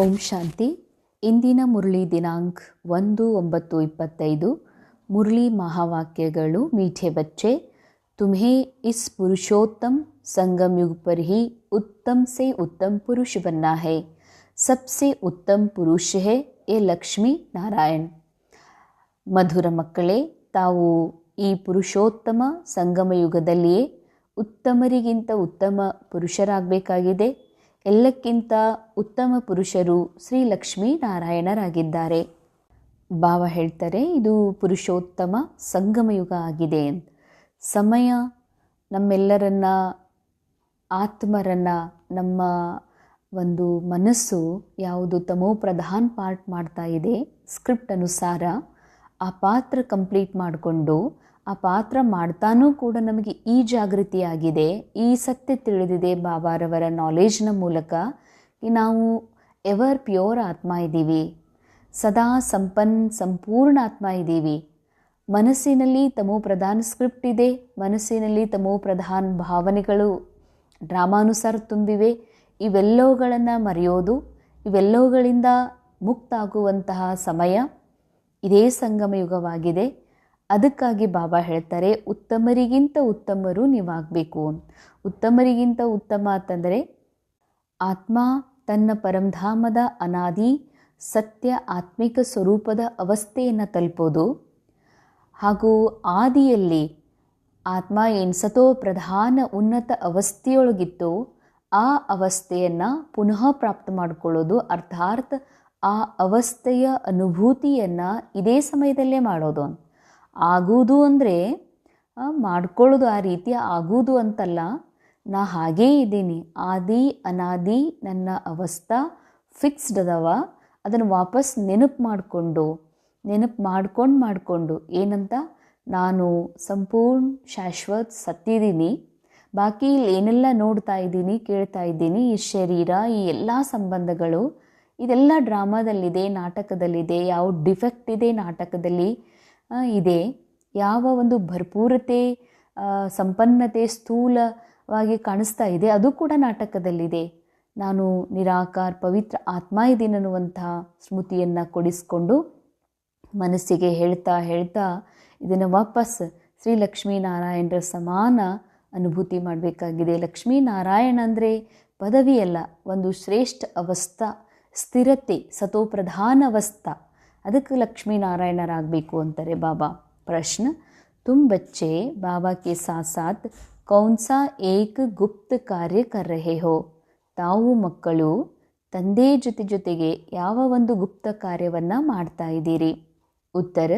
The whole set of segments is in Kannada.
ಓಂ ಶಾಂತಿ. ಇಂದಿನ ಮುರಳಿ ದಿನಾಂಕ 1/9/25. ಮುರಳಿ ಮಹಾವಾಕ್ಯಗಳು. ಮೀಠೆ ಬಚ್ಚೆ, तुम्हें इस पुरुषोत्तम संगम युग पर ही उत्तम से उत्तम पुरुष बनना है. सबसे उत्तम पुरुष है ये ಲಕ್ಷ್ಮೀ ನಾರಾಯಣ್. ಮಧುರ ಮಕ್ಕಳೇ, ತಾವು ಈ ಪುರುಷೋತ್ತಮ ಸಂಗಮ ಯುಗದಲ್ಲಿಯೇ ಉತ್ತಮರಿಗಿಂತ ಉತ್ತಮ ಪುರುಷರಾಗಬೇಕಾಗಿದೆ. ಎಲ್ಲಕ್ಕಿಂತ ಉತ್ತಮ ಪುರುಷರು ಶ್ರೀ ಲಕ್ಷ್ಮೀ ನಾರಾಯಣರಾಗಿದ್ದಾರೆ. ಬಾಬಾ ಹೇಳ್ತಾರೆ, ಇದು ಪುರುಷೋತ್ತಮ ಸಂಗಮ ಯುಗ ಆಗಿದೆ ಅಂತ. ಸಮಯ ನಮ್ಮೆಲ್ಲರನ್ನ, ಆತ್ಮರನ್ನು, ನಮ್ಮ ಒಂದು ಮನಸ್ಸು ಯಾವುದು ತಮೋ ಪ್ರಧಾನ್ ಪಾರ್ಟ್ ಮಾಡ್ತಾ ಇದೆ, ಸ್ಕ್ರಿಪ್ಟ್ ಅನುಸಾರ ಆ ಪಾತ್ರ ಕಂಪ್ಲೀಟ್ ಮಾಡಿಕೊಂಡು ಆ ಪಾತ್ರ ಮಾಡ್ತಾನೂ ಕೂಡ ನಮಗೆ ಈ ಜಾಗೃತಿ ಆಗಿದೆ, ಈ ಸತ್ಯ ತಿಳಿದಿದೆ ಬಾಬಾರವರ ನಾಲೆಜ್ನ ಮೂಲಕ. ನಾವು ಎವರ್ ಪ್ಯೂರ್ ಆತ್ಮ ಇದ್ದೀವಿ, ಸದಾ ಸಂಪೂರ್ಣ ಆತ್ಮ ಇದ್ದೀವಿ. ಮನಸ್ಸಿನಲ್ಲಿ ತಮೋ ಪ್ರಧಾನ ಸ್ಕ್ರಿಪ್ಟ್ ಇದೆ, ಮನಸ್ಸಿನಲ್ಲಿ ತಮೋ ಪ್ರಧಾನ ಭಾವನೆಗಳು ಡ್ರಾಮಾನುಸಾರ ತುಂಬಿವೆ. ಇವೆಲ್ಲವುಗಳನ್ನು ಮರೆಯೋದು, ಇವೆಲ್ಲವುಗಳಿಂದ ಮುಕ್ತ ಆಗುವಂತಹ ಸಮಯ ಇದೇ ಸಂಗಮ ಯುಗವಾಗಿದೆ. ಅದಕ್ಕಾಗಿ ಬಾಬಾ ಹೇಳ್ತಾರೆ, ಉತ್ತಮರಿಗಿಂತ ಉತ್ತಮರು ನೀವಾಗಬೇಕು. ಉತ್ತಮರಿಗಿಂತ ಉತ್ತಮ ಅಂತಂದರೆ ಆತ್ಮ ತನ್ನ ಪರಂಧಾಮದ ಅನಾದಿ ಸತ್ಯ ಆತ್ಮಿಕ ಸ್ವರೂಪದ ಅವಸ್ಥೆಯನ್ನು ತಲುಪೋದು, ಹಾಗೂ ಆದಿಯಲ್ಲಿ ಆತ್ಮ ಏನು ಸತೋ ಪ್ರಧಾನ ಉನ್ನತ ಅವಸ್ಥೆಯೊಳಗಿತ್ತು ಆ ಅವಸ್ಥೆಯನ್ನು ಪುನಃ ಪ್ರಾಪ್ತ ಮಾಡಿಕೊಳ್ಳೋದು. ಅರ್ಥಾತ್ ಆ ಅವಸ್ಥೆಯ ಅನುಭೂತಿಯನ್ನು ಇದೇ ಸಮಯದಲ್ಲೇ ಮಾಡೋದು. ಆಗುವುದು ಅಂದರೆ ಮಾಡ್ಕೊಳ್ಳೋದು, ಆ ರೀತಿ ಆಗುವುದು ಅಂತಲ್ಲ. ನಾ ಹಾಗೇ ಇದ್ದೀನಿ, ಆದಿ ಅನಾದಿ ನನ್ನ ಅವಸ್ಥಾ ಫಿಕ್ಸ್ಡ್ ಅದಾವ. ಅದನ್ನು ವಾಪಸ್ ನೆನಪು ಮಾಡಿಕೊಂಡು ಏನಂತ, ನಾನು ಸಂಪೂರ್ಣ ಶಾಶ್ವತ ಸತ್ತಿದ್ದೀನಿ. ಬಾಕಿ ಇಲ್ಲಿ ಏನೆಲ್ಲ ನೋಡ್ತಾ ಇದ್ದೀನಿ, ಕೇಳ್ತಾ ಇದ್ದೀನಿ, ಈ ಶರೀರ, ಈ ಎಲ್ಲ ಸಂಬಂಧಗಳು, ಇದೆಲ್ಲ ಡ್ರಾಮಾದಲ್ಲಿದೆ, ನಾಟಕದಲ್ಲಿದೆ. ಯಾವ ಡಿಫೆಕ್ಟ್ ಇದೆ ನಾಟಕದಲ್ಲಿ ಇದೆ, ಯಾವ ಒಂದು ಭರ್ಪೂರತೆ ಸಂಪನ್ನತೆ ಸ್ಥೂಲವಾಗಿ ಕಾಣಿಸ್ತಾ ಇದೆ, ಅದು ಕೂಡ ನಾಟಕದಲ್ಲಿದೆ. ನಾನು ನಿರಾಕಾರ ಪವಿತ್ರ ಆತ್ಮ ಇದ್ದೀನಿ ಅನ್ನುವಂಥ ಸ್ಮೃತಿಯನ್ನು ಕೊಡಿಸ್ಕೊಂಡು ಮನಸ್ಸಿಗೆ ಹೇಳ್ತಾ ಇದನ್ನು ವಾಪಸ್ ಶ್ರೀ ಲಕ್ಷ್ಮೀನಾರಾಯಣರ ಸಮಾನ ಅನುಭೂತಿ ಮಾಡಬೇಕಾಗಿದೆ. ಲಕ್ಷ್ಮೀನಾರಾಯಣ ಅಂದರೆ ಪದವಿಯಲ್ಲ, ಒಂದು ಶ್ರೇಷ್ಠ ಅವಸ್ಥಾ, ಸ್ಥಿರತೆ, ಸತೋಪ್ರಧಾನ ಅವಸ್ಥಾ. ಅದಕ್ಕೆ ಲಕ್ಷ್ಮೀನಾರಾಯಣರಾಗಬೇಕು ಅಂತಾರೆ ಬಾಬಾ. ಪ್ರಶ್ನೆ, ತುಮ್ ಬಚ್ಚೆ ಬಾಬಾ ಕೆ ಸಾಥ್ ಸಾಥ್ ಕೌನ್ ಸಾ ಏಕ್ ಗುಪ್ತ ಕಾರ್ಯ ಕರ್ ರಹೆ ಹೋ. ತಾವು ಮಕ್ಕಳು ತಂದೆ ಜೊತೆಗೆ ಯಾವ ಒಂದು ಗುಪ್ತ ಕಾರ್ಯವನ್ನು ಮಾಡ್ತಾ ಇದ್ದೀರಿ? ಉತ್ತರ,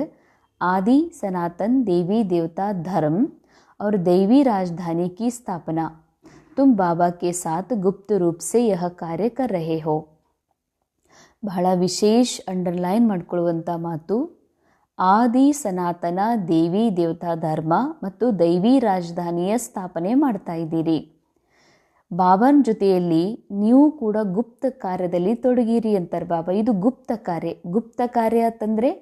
आदि सनातन देवी देवता धर्म और दैवी राजधानी की स्थापना तुम बाबा के साथ गुप्त रूप से यह कार्य कर रहे हो. ಬಹಳ ವಿಶೇಷ ಅಂಡರ್ಲೈನ್ ಮಾಡ್ಕೊಳ್ಳುವಂಥ ಮಾತು. ಆದಿ ಸನಾತನ ದೇವಿ ದೇವತಾ ಧರ್ಮ ಮತ್ತು ದೈವಿ ರಾಜಧಾನಿಯ ಸ್ಥಾಪನೆ ಮಾಡ್ತಾ ಇದ್ದೀರಿ. ಬಾಬಾನ ಜೊತೆಯಲ್ಲಿ ನೀವು ಕೂಡ ಗುಪ್ತ ಕಾರ್ಯದಲ್ಲಿ ತೊಡಗಿರಿ ಅಂತಾರೆ ಬಾಬಾ. ಇದು ಗುಪ್ತ ಕಾರ್ಯ ಅಂತಂದರೆ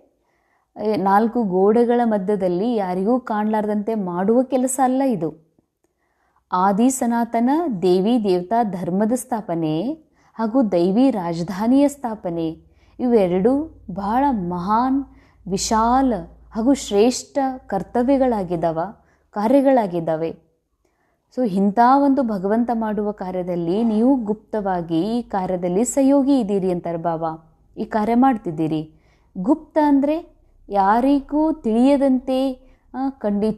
4 ಗೋಡೆಗಳ ಮಧ್ಯದಲ್ಲಿ ಯಾರಿಗೂ ಕಾಣಲಾರ್ದಂತೆ ಮಾಡುವ ಕೆಲಸ ಅಲ್ಲ ಇದು. ಆದಿ ಸನಾತನ ದೇವಿ ದೇವತಾ ಧರ್ಮದ ಸ್ಥಾಪನೆ ಹಾಗೂ ದೈವಿ ರಾಜಧಾನಿಯ ಸ್ಥಾಪನೆ, ಇವೆರಡೂ ಬಹಳ ಮಹಾನ್, ವಿಶಾಲ ಹಾಗೂ ಶ್ರೇಷ್ಠ ಕಾರ್ಯಗಳಾಗಿದ್ದಾವೆ. ಸೊ ಇಂಥ ಒಂದು ಭಗವಂತ ಮಾಡುವ ಕಾರ್ಯದಲ್ಲಿ ನೀವು ಗುಪ್ತವಾಗಿ ಈ ಕಾರ್ಯದಲ್ಲಿ ಸಹಯೋಗಿ ಇದ್ದೀರಿ ಅಂತಾರೆ ಬಾಬಾ. ಈ ಕಾರ್ಯ ಮಾಡ್ತಿದ್ದೀರಿ. ಗುಪ್ತ ಅಂದರೆ ಯಾರಿಗೂ ತಿಳಿಯದಂತೆ,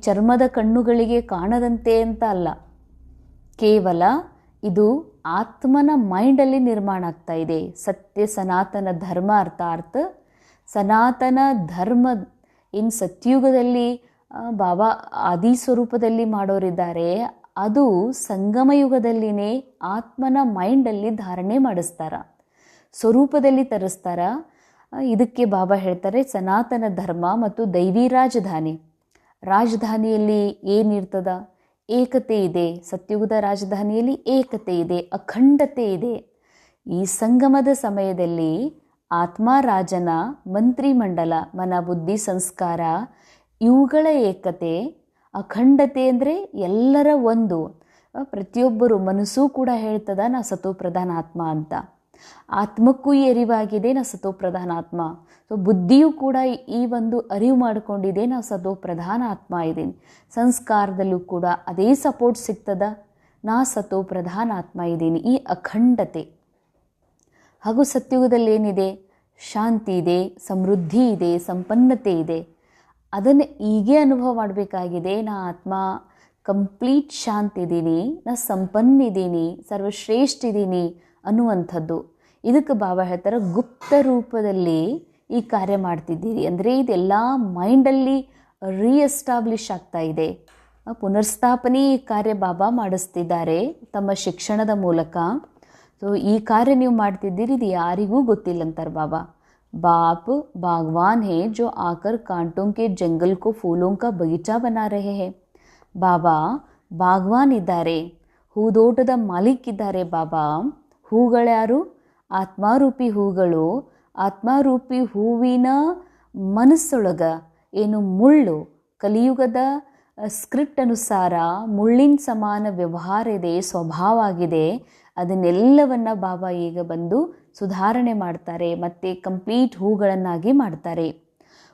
ಚರ್ಮದ ಕಣ್ಣುಗಳಿಗೆ ಕಾಣದಂತೆ ಅಂತ ಅಲ್ಲ. ಕೇವಲ ಇದು ಆತ್ಮನ ಮೈಂಡಲ್ಲಿ ನಿರ್ಮಾಣ ಆಗ್ತಾ ಇದೆ. ಸತ್ಯ ಸನಾತನ ಧರ್ಮ ಅರ್ಥಾತ್ ಸನಾತನ ಧರ್ಮ ಇನ್ನು ಸತ್ಯುಗದಲ್ಲಿ ಬಾಬಾ ಆದಿ ಸ್ವರೂಪದಲ್ಲಿ ಮಾಡೋರಿದ್ದಾರೆ, ಅದು ಸಂಗಮ ಯುಗದಲ್ಲಿನೇ ಆತ್ಮನ ಮೈಂಡಲ್ಲಿ ಧಾರಣೆ ಮಾಡಿಸ್ತಾರ, ಸ್ವರೂಪದಲ್ಲಿ ತರಿಸ್ತಾರ. ಇದಕ್ಕೆ ಬಾಬಾ ಹೇಳ್ತಾರೆ ಸನಾತನ ಧರ್ಮ ಮತ್ತು ದೈವಿ ರಾಜಧಾನಿಯಲ್ಲಿ ಏನಿರ್ತದ? ಏಕತೆ ಇದೆ. ಸತ್ಯುಗದ ರಾಜಧಾನಿಯಲ್ಲಿ ಏಕತೆ ಇದೆ, ಅಖಂಡತೆ ಇದೆ. ಈ ಸಂಗಮದ ಸಮಯದಲ್ಲಿ ಆತ್ಮ ರಾಜನ ಮಂತ್ರಿಮಂಡಲ, ಮನ ಬುದ್ಧಿ ಸಂಸ್ಕಾರ, ಇವುಗಳ ಏಕತೆ, ಅಖಂಡತೆ ಅಂದರೆ ಎಲ್ಲರ ಒಂದು. ಪ್ರತಿಯೊಬ್ಬರು ಮನಸ್ಸೂ ಕೂಡ ಹೇಳ್ತದ ನಾ ಸತೋಪ್ರಧಾನ ಆತ್ಮ ಅಂತ. ಆತ್ಮಕ್ಕೂ ಈ ಅರಿವಾಗಿದೆ ನಾ ಸತೋ ಪ್ರಧಾನ ಆತ್ಮ. ಸೊ ಬುದ್ಧಿಯೂ ಕೂಡ ಈ ಒಂದು ಅರಿವು ಮಾಡಿಕೊಂಡಿದೆ ನಾ ಸತೋ ಪ್ರಧಾನ ಆತ್ಮ ಇದ್ದೀನಿ. ಸಂಸ್ಕಾರದಲ್ಲೂ ಕೂಡ ಅದೇ ಸಪೋರ್ಟ್ ಸಿಗ್ತದ, ನಾ ಸತೋ ಪ್ರಧಾನ ಆತ್ಮ ಇದ್ದೀನಿ. ಈ ಅಖಂಡತೆ ಹಾಗೂ ಸತ್ಯುಗದಲ್ಲಿ ಏನಿದೆ, ಶಾಂತಿ ಇದೆ, ಸಮೃದ್ಧಿ ಇದೆ, ಸಂಪನ್ನತೆ ಇದೆ. ಅದನ್ನು ಹೀಗೆ ಅನುಭವ ಮಾಡಬೇಕಾಗಿದೆ. ನಾ ಆತ್ಮ ಕಂಪ್ಲೀಟ್ ಶಾಂತಿ ಇದ್ದೀನಿ, ನಾ ಸಂಪನ್ನಿದ್ದೀನಿ, ಸರ್ವಶ್ರೇಷ್ಠ ಇದ್ದೀನಿ ಅನ್ನುವಂಥದ್ದು. ಇದಕ್ಕೆ ಬಾಬಾ ಹೇಳ್ತಾರೆ, ಗುಪ್ತ ರೂಪದಲ್ಲಿ ಈ ಕಾರ್ಯ ಮಾಡ್ತಿದ್ದೀರಿ. ಅಂದರೆ ಇದೆಲ್ಲ ಮೈಂಡಲ್ಲಿ ರೀಎಸ್ಟಾಬ್ಲಿಷ್ ಆಗ್ತಾ ಇದೆ. ಪುನರ್ಸ್ಥಾಪನೆ ಈ ಕಾರ್ಯ ಬಾಬಾ ಮಾಡಿಸ್ತಿದ್ದಾರೆ ತಮ್ಮ ಶಿಕ್ಷಣದ ಮೂಲಕ. ಸೊ ಈ ಕಾರ್ಯ ನೀವು ಮಾಡ್ತಿದ್ದೀರಿ, ಇದು ಯಾರಿಗೂ ಗೊತ್ತಿಲ್ಲ ಅಂತಾರೆ ಬಾಬಾ. बाप बागवान है जो आकर कांटों के जंगल को फूलों का बगीचा बना रहे हैं. ಬಾಬಾ ಬಾಗ್ವಾನ್ ಇದ್ದಾರೆ, ಹೂದೋಟದ ಮಾಲೀಕ್ ಇದ್ದಾರೆ. ಬಾಬಾ ಹೂಗಳ್ಯಾರು? ಆತ್ಮಾರೂಪಿ ಹೂಗಳು. ಆತ್ಮಾರೂಪಿ ಹೂವಿನ ಮನಸ್ಸೊಳಗ ಏನು ಮುಳ್ಳು, ಕಲಿಯುಗದ ಸ್ಕ್ರಿಪ್ಟ್ ಅನುಸಾರ ಮುಳ್ಳಿನ ಸಮಾನ ವ್ಯವಹಾರ ಇದೆ, ಸ್ವಭಾವ ಆಗಿದೆ. ಅದನ್ನೆಲ್ಲವನ್ನು ಬಾಬಾ ಈಗ ಬಂದು ಸುಧಾರಣೆ ಮಾಡ್ತಾರೆ ಮತ್ತು ಕಂಪ್ಲೀಟ್ ಹೂಗಳನ್ನಾಗಿ ಮಾಡ್ತಾರೆ.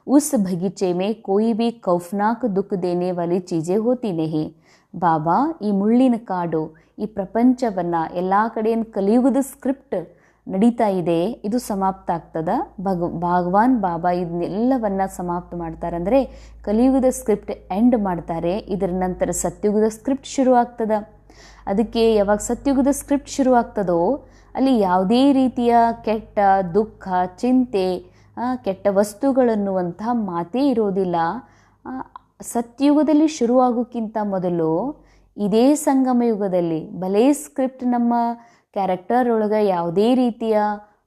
उस बगीचे में कोई भी खौफनाक दुख देने वाली चीज़ें होती नहीं. ಬಾಬಾ ಈ ಮುಳ್ಳಿನ ಕಾಡು, ಈ ಪ್ರಪಂಚವನ್ನು ಎಲ್ಲ ಕಡೆಯನ್ನು ಕಲಿಯುಗದ ಸ್ಕ್ರಿಪ್ಟ್ ನಡೀತಾ ಇದೆ, ಇದು ಸಮಾಪ್ತ ಆಗ್ತದ. ಭಗವಾನ್ ಬಾಬಾ ಇದನ್ನೆಲ್ಲವನ್ನು ಸಮಾಪ್ತ ಮಾಡ್ತಾರೆ. ಅಂದರೆ ಕಲಿಯುಗದ ಸ್ಕ್ರಿಪ್ಟ್ ಎಂಡ್ ಮಾಡ್ತಾರೆ. ಇದರ ನಂತರ ಸತ್ಯುಗದ ಸ್ಕ್ರಿಪ್ಟ್ ಶುರು ಆಗ್ತದ. ಅದಕ್ಕೆ ಯಾವಾಗ ಸತ್ಯುಗದ ಸ್ಕ್ರಿಪ್ಟ್ ಶುರು ಆಗ್ತದೋ ಅಲ್ಲಿ ಯಾವುದೇ ರೀತಿಯ ಕೆಟ್ಟ ದುಃಖ, ಚಿಂತೆ, ಕೆಟ್ಟ ವಸ್ತುಗಳನ್ನುವಂತಹ ಮಾತೇ ಇರೋದಿಲ್ಲ. ಸತ್ಯುಗದಲ್ಲಿ ಶುರುವಾಗೋಕ್ಕಿಂತ ಮೊದಲು ಇದೇ ಸಂಗಮ ಯುಗದಲ್ಲಿ ಭಲೇ ಸ್ಕ್ರಿಪ್ಟ್ ನಮ್ಮ ಕ್ಯಾರೆಕ್ಟರ್ ಒಳಗೆ ಯಾವುದೇ ರೀತಿಯ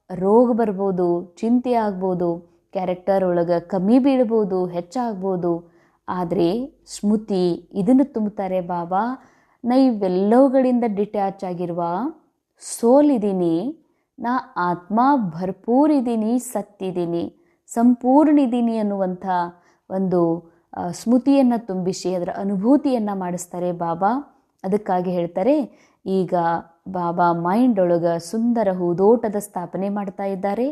ರೋಗ ಬರ್ಬೋದು, ಚಿಂತೆ ಆಗ್ಬೋದು, ಕ್ಯಾರೆಕ್ಟರ್ ಒಳಗೆ ಕಮ್ಮಿ ಬೀಳ್ಬೋದು, ಹೆಚ್ಚಾಗ್ಬೋದು. ಆದರೆ ಸ್ಮೃತಿ ಇದನ್ನು ತುಂಬುತ್ತಾರೆ ಬಾಬಾ. ನಾ ಇವೆಲ್ಲವುಗಳಿಂದ ಡಿಟ್ಯಾಚ್ ಆಗಿರುವ ಸೋಲ್ ಇದ್ದೀನಿ, ನಾ ಆತ್ಮ ಭರ್ಪೂರ್ ಇದ್ದೀನಿ, ಸತ್ತಿದ್ದೀನಿ, ಸಂಪೂರ್ಣ ಇದ್ದೀನಿ ಅನ್ನುವಂಥ ಒಂದು ಸ್ಮೃತಿಯನ್ನು ತುಂಬಿಸಿ ಅದರ ಅನುಭೂತಿಯನ್ನು ಮಾಡಿಸ್ತಾರೆ ಬಾಬಾ. ಅದಕ್ಕಾಗಿ ಹೇಳ್ತಾರೆ, ಈಗ ಬಾಬಾ ಮೈಂಡ್ ಒಳಗೆ ಸುಂದರ ಹೂದೋಟದ ಸ್ಥಾಪನೆ ಮಾಡ್ತಾ ಇದ್ದಾರೆ.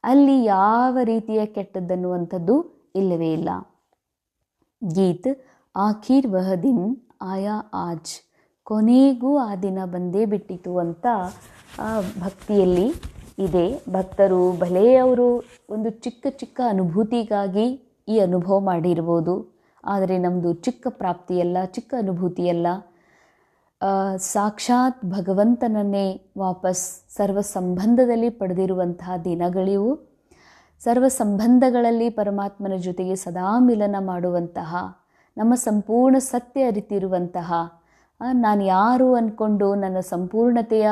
ಅಲ್ಲಿ ಯಾವ ರೀತಿಯ ಕೆಟ್ಟದ್ದನ್ನುವಂಥದ್ದು ಇಲ್ಲವೇ ಇಲ್ಲ. ಗೀತ್ ಆಖಿರ್ ವಹ ದಿನ್ ಆಯಾ ಆಜ್, ಕೊನೆಗೂ ಆ ದಿನ ಬಂದೇ ಬಿಟ್ಟಿತು ಅಂತ ಭಕ್ತಿಯಲ್ಲಿ ಇದೆ. ಭಕ್ತರು ಭಲೇ ಅವರು ಒಂದು ಚಿಕ್ಕ ಚಿಕ್ಕ ಅನುಭೂತಿಗಾಗಿ ಈ ಅನುಭವ ಮಾಡಿರ್ಬೋದು, ಆದರೆ ನಮ್ಮದು ಚಿಕ್ಕ ಪ್ರಾಪ್ತಿಯಲ್ಲ, ಚಿಕ್ಕ ಅನುಭೂತಿಯಲ್ಲ. ಸಾಕ್ಷಾತ್ ಭಗವಂತನನ್ನೇ ವಾಪಸ್ ಸರ್ವ ಸಂಬಂಧದಲ್ಲಿ ಪಡೆದಿರುವಂತಹ ದಿನಗಳಿವು. ಸರ್ವ ಸಂಬಂಧಗಳಲ್ಲಿ ಪರಮಾತ್ಮನ ಜೊತೆಗೆ ಸದಾ ಮಿಲನ ಮಾಡುವಂತಹ, ನಮ್ಮ ಸಂಪೂರ್ಣ ಸತ್ಯ ಅರಿತಿರುವಂತಹ, ನಾನು ಯಾರು ಅಂದ್ಕೊಂಡು ನನ್ನ ಸಂಪೂರ್ಣತೆಯ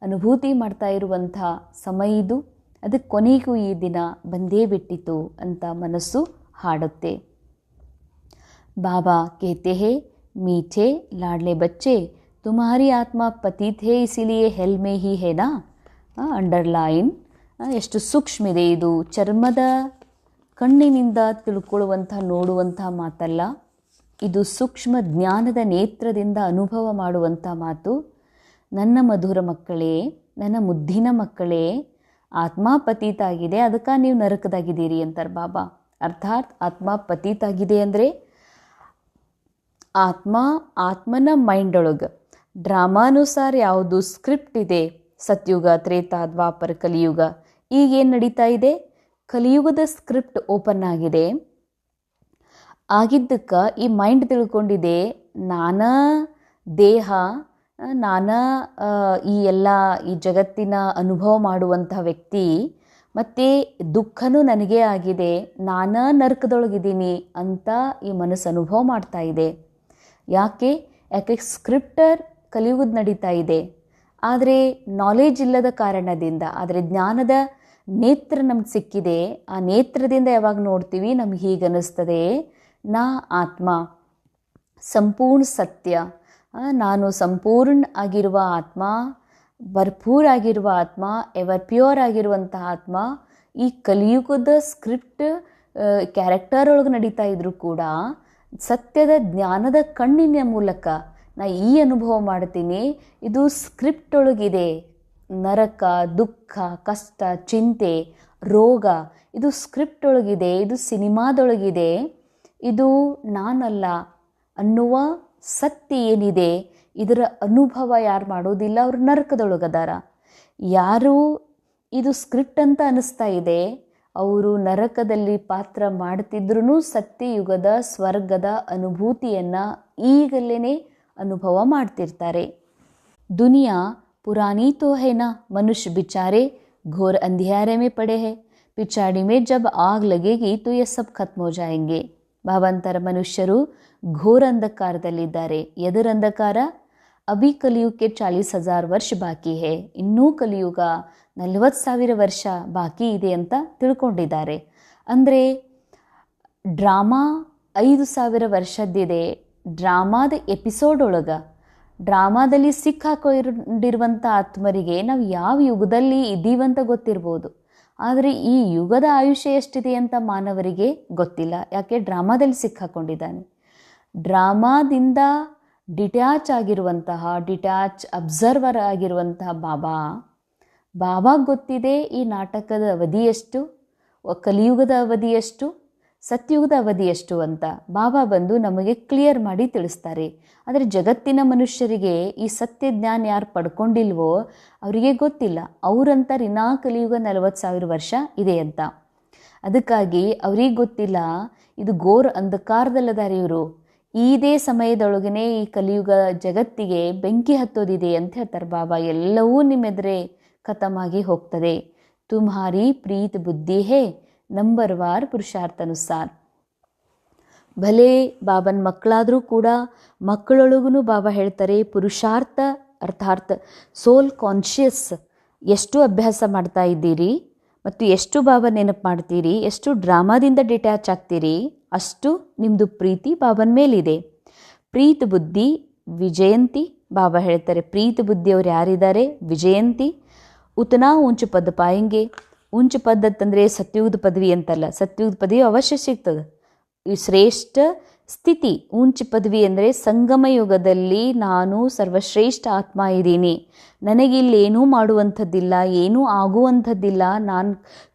ಅನುಭೂತಿ ಮಾಡ್ತಾ ಇರುವಂಥ ಸಮಯ ಇದು. ಅದಕ್ಕೆ ಕೊನೆಗೂ ಈ ದಿನ ಬಂದೇ ಬಿಟ್ಟಿತು ಅಂತ ಮನಸ್ಸು ಹಾಡುತ್ತೆ. ಬಾಬಾ कहते हैं, मीठे लाडले बच्चे तुम्हारी आत्मा पतित है इसीलिए हेल में ही है ना. ಅಂಡರ್ಲೈನ್. ಎಷ್ಟು ಸೂಕ್ಷ್ಮ ಇದೆ ಇದು. ಚರ್ಮದ ಕಣ್ಣಿನಿಂದ ತಿಳ್ಕೊಳ್ಳುವಂಥ ನೋಡುವಂಥ ಮಾತಲ್ಲ, ಇದು ಸೂಕ್ಷ್ಮ ಜ್ಞಾನದ ನೇತ್ರದಿಂದ ಅನುಭವ ಮಾಡುವಂಥ ಮಾತು. ನನ್ನ ಮಧುರ ಮಕ್ಕಳೇ, ನನ್ನ ಮುದ್ದಿನ ಮಕ್ಕಳೇ, ಆತ್ಮ ಪತೀತಾಗಿದೆ, ಅದಕ್ಕೆ ನೀವು ನರಕದಾಗಿದ್ದೀರಿ ಅಂತಾರೆ ಬಾಬಾ. ಅರ್ಥಾತ್ ಆತ್ಮ ಪತೀತಾಗಿದೆ ಅಂದರೆ ಆತ್ಮನ ಮೈಂಡ್ ಒಳಗೆ ಡ್ರಾಮಾನುಸಾರ ಯಾವುದು ಸ್ಕ್ರಿಪ್ಟ್ ಇದೆ, ಸತ್ಯುಗ, ತ್ರೇತಾ, ದ್ವಾಪರ, ಕಲಿಯುಗ, ಈಗೇನು ನಡೀತಾ ಇದೆ, ಕಲಿಯುಗದ ಸ್ಕ್ರಿಪ್ಟ್ ಓಪನ್ ಆಗಿದೆ. ಆಗಿದ್ದಕ್ಕೆ ಈ ಮೈಂಡ್ ತಿಳ್ಕೊಂಡಿದೆ, ನಾನಾ ದೇಹ, ನಾನಾ ಈ ಜಗತ್ತಿನ ಅನುಭವ ಮಾಡುವಂಥ ವ್ಯಕ್ತಿ, ಮತ್ತು ದುಃಖನೂ ನನಗೇ ಆಗಿದೆ, ನಾನಾ ನರಕದೊಳಗಿದ್ದೀನಿ ಅಂತ ಈ ಮನಸ್ಸು ಅನುಭವ ಮಾಡ್ತಾ ಇದೆ. ಯಾಕೆ ಸ್ಕ್ರಿಪ್ಟರ್ ಕಲಿಯುಗದ ನಡೀತಾ ಇದೆ, ಆದರೆ ನಾಲೆಜ್ ಇಲ್ಲದ ಕಾರಣದಿಂದ. ಆದರೆ ಜ್ಞಾನದ ನೇತ್ರ ನಮ್ಗೆ ಸಿಕ್ಕಿದೆ. ಆ ನೇತ್ರದಿಂದ ಯಾವಾಗ ನೋಡ್ತೀವಿ ನಮ್ಗೆ ಹೀಗೆ ಅನ್ನಿಸ್ತದೆ, ನಾ ಆತ್ಮ ಸಂಪೂರ್ಣ ಸತ್ಯ, ನಾನು ಸಂಪೂರ್ಣ ಆಗಿರುವ ಆತ್ಮ, ಭರ್ಪೂರ್ ಆಗಿರುವ ಆತ್ಮ, ಎವರ್ ಪ್ಯೂರ್ ಆಗಿರುವಂಥ ಆತ್ಮ. ಈ ಕಲಿಯುಗದ ಸ್ಕ್ರಿಪ್ಟ್ ಕ್ಯಾರೆಕ್ಟರ್ ಒಳಗೆ ನಡೀತಾ ಇದ್ರೂ ಕೂಡ ಸತ್ಯದ ಜ್ಞಾನದ ಕಣ್ಣಿನ ಮೂಲಕ ನಾ ಈ ಅನುಭವ ಮಾಡ್ತೀನಿ, ಇದು ಸ್ಕ್ರಿಪ್ಟ್ ಒಳಗಿದೆ, ನರಕ, ದುಃಖ, ಕಷ್ಟ, ಚಿಂತೆ, ರೋಗ ಇದು ಸ್ಕ್ರಿಪ್ಟ್ ಒಳಗಿದೆ, ಇದು ಸಿನಿಮಾದೊಳಗಿದೆ, ಇದು ನಾನಲ್ಲ ಅನ್ನುವ ಸತ್ಯ ಏನಿದೆ ಇದರ ಅನುಭವ ಯಾರು ಮಾಡೋದಿಲ್ಲ ಅವ್ರು ನರಕದೊಳಗದಾರ. ಯಾರು ಇದು ಸ್ಕ್ರಿಪ್ಟ್ ಅಂತ ಅನ್ನಿಸ್ತಾ ಇದೆ ಅವರು ನರಕದಲ್ಲಿ ಪಾತ್ರ ಮಾಡ್ತಿದ್ರೂ ಸತ್ಯಯುಗದ ಸ್ವರ್ಗದ ಅನುಭೂತಿಯನ್ನು ಈಗಲೇ ಅನುಭವ ಮಾಡ್ತಿರ್ತಾರೆ. दुनिया पुरानी तो है ना, मनुष्य बेचारे घोर अंधियारे में पड़े हैं, पिछाड़ी में जब आग लगेगी तो ये सब खत्म हो जाएंगे. ಭಾವಾಂತರ ಮನುಷ್ಯರು ಘೋರ ಅಂಧಕಾರದಲ್ಲಿದ್ದಾರೆ. ಎದರ ಅಂಧಕಾರ? ಅಭಿ ಕಲಿಯುಗಕ್ಕೆ 40,000 ವರ್ಷ ಬಾಕಿ ಹೇ, ಇನ್ನೂ ಕಲಿಯುಗ 40,000 ವರ್ಷ ಬಾಕಿ ಇದೆ ಅಂತ ತಿಳ್ಕೊಂಡಿದ್ದಾರೆ. ಅಂದರೆ ಡ್ರಾಮಾ 5,000 ವರ್ಷದ್ದಿದೆ. ಡ್ರಾಮಾದ ಎಪಿಸೋಡ್ ಒಳಗೆ ಡ್ರಾಮಾದಲ್ಲಿ ಸಿಕ್ಕಾಕೊಂಡಿರುವಂಥ ಆತ್ಮರಿಗೆ ನಾವು ಯಾವ ಯುಗದಲ್ಲಿ ಇದ್ದೀವಂತ ಗೊತ್ತಿರ್ಬೋದು, ಆದರೆ ಈ ಯುಗದ ಆಯುಷ್ಯ ಎಷ್ಟಿದೆ ಅಂತ ಮಾನವರಿಗೆ ಗೊತ್ತಿಲ್ಲ. ಯಾಕೆ? ಡ್ರಾಮಾದಲ್ಲಿ ಸಿಕ್ಕಾಕೊಂಡಿದ್ದಾನೆ. ಡ್ರಾಮಾದಿಂದ ಡಿಟ್ಯಾಚ್ ಅಬ್ಸರ್ವರ್ ಆಗಿರುವಂತಹ ಬಾಬಾಗೆ ಗೊತ್ತಿದೆ ಈ ನಾಟಕದ ಅವಧಿ ಎಷ್ಟು, ಕಲಿಯುಗದ ಅವಧಿ ಎಷ್ಟು, ಸತ್ಯುಗದ ಅವಧಿ ಎಷ್ಟು ಅಂತ ಬಾಬಾ ಬಂದು ನಮಗೆ ಕ್ಲಿಯರ್ ಮಾಡಿ ತಿಳಿಸ್ತಾರೆ. ಆದರೆ ಜಗತ್ತಿನ ಮನುಷ್ಯರಿಗೆ ಈ ಸತ್ಯ ಜ್ಞಾನ ಯಾರು ಪಡ್ಕೊಂಡಿಲ್ವೋ ಅವರಿಗೆ ಗೊತ್ತಿಲ್ಲ. ಅವರಂತಾರೆ ಇನ್ನ ಕಲಿಯುಗ 40,000 ವರ್ಷ ಇದೆ ಅಂತ. ಅದಕ್ಕಾಗಿ ಅವ್ರಿಗೆ ಗೊತ್ತಿಲ್ಲ ಇದು ಘೋರ ಅಂಧಕಾರದಲ್ಲದಾರೆ ಇವರು. ಇದೇ ಸಮಯದೊಳಗನೆ ಈ ಕಲಿಯುಗ ಜಗತ್ತಿಗೆ ಬೆಂಕಿ ಹತ್ತೋದಿದೆ ಅಂತ ಹೇಳ್ತಾರೆ ಬಾಬಾ. ಎಲ್ಲವೂ ನಿಮ್ಮೆದುರೇ ಖತಮಾಗಿ ಹೋಗ್ತದೆ. ತುಮ್ಹಾರಿ ಪ್ರೀತ್ ಬುದ್ಧಿ ಹೇ ನಂಬರ್ವಾರ್ ಪುರುಷಾರ್ಥನುಸಾರ. ಭಲೆ ಬಾಬನ ಮಕ್ಕಳಾದರೂ ಕೂಡ ಮಕ್ಕಳೊಳಗೂ ಬಾಬಾ ಹೇಳ್ತಾರೆ ಪುರುಷಾರ್ಥ ಅರ್ಥಾತ್ ಸೋಲ್ ಕಾನ್ಷಿಯಸ್ ಎಷ್ಟು ಅಭ್ಯಾಸ ಮಾಡ್ತಾ ಇದ್ದೀರಿ ಮತ್ತು ಎಷ್ಟು ಬಾಬಾ ನೆನಪು ಮಾಡ್ತೀರಿ, ಎಷ್ಟು ಡ್ರಾಮಾದಿಂದ ಡಿಟ್ಯಾಚ್ ಆಗ್ತೀರಿ, ಅಷ್ಟು ನಿಮ್ಮದು ಪ್ರೀತಿ ಬಾಬನ ಮೇಲಿದೆ. ಪ್ರೀತ್ ಬುದ್ಧಿ ವಿಜಯಂತಿ. ಬಾಬಾ ಹೇಳ್ತಾರೆ ಪ್ರೀತ್ ಬುದ್ಧಿಯವ್ರು ಯಾರಿದ್ದಾರೆ ವಿಜಯಂತಿ. ಉತನಾ ಉಂಚು ಪದ ಪಾಯಂಗೆ. ಉಂಚು ಪದ್ಧತಿ ಸತ್ಯುಗದ ಪದವಿ ಅಂತಲ್ಲ, ಸತ್ಯುಗದ ಪದವಿ ಅವಶ್ಯ ಸಿಗ್ತದೆ. ಈ ಶ್ರೇಷ್ಠ ಸ್ಥಿತಿ ಉಂಚು ಪದವಿ ಅಂದರೆ ಸಂಗಮ ಯುಗದಲ್ಲಿ ನಾನು ಸರ್ವಶ್ರೇಷ್ಠ ಆತ್ಮ ಇದ್ದೀನಿ, ನನಗಿಲ್ಲೇನೂ ಮಾಡುವಂಥದ್ದಿಲ್ಲ, ಏನೂ ಆಗುವಂಥದ್ದಿಲ್ಲ, ನಾನು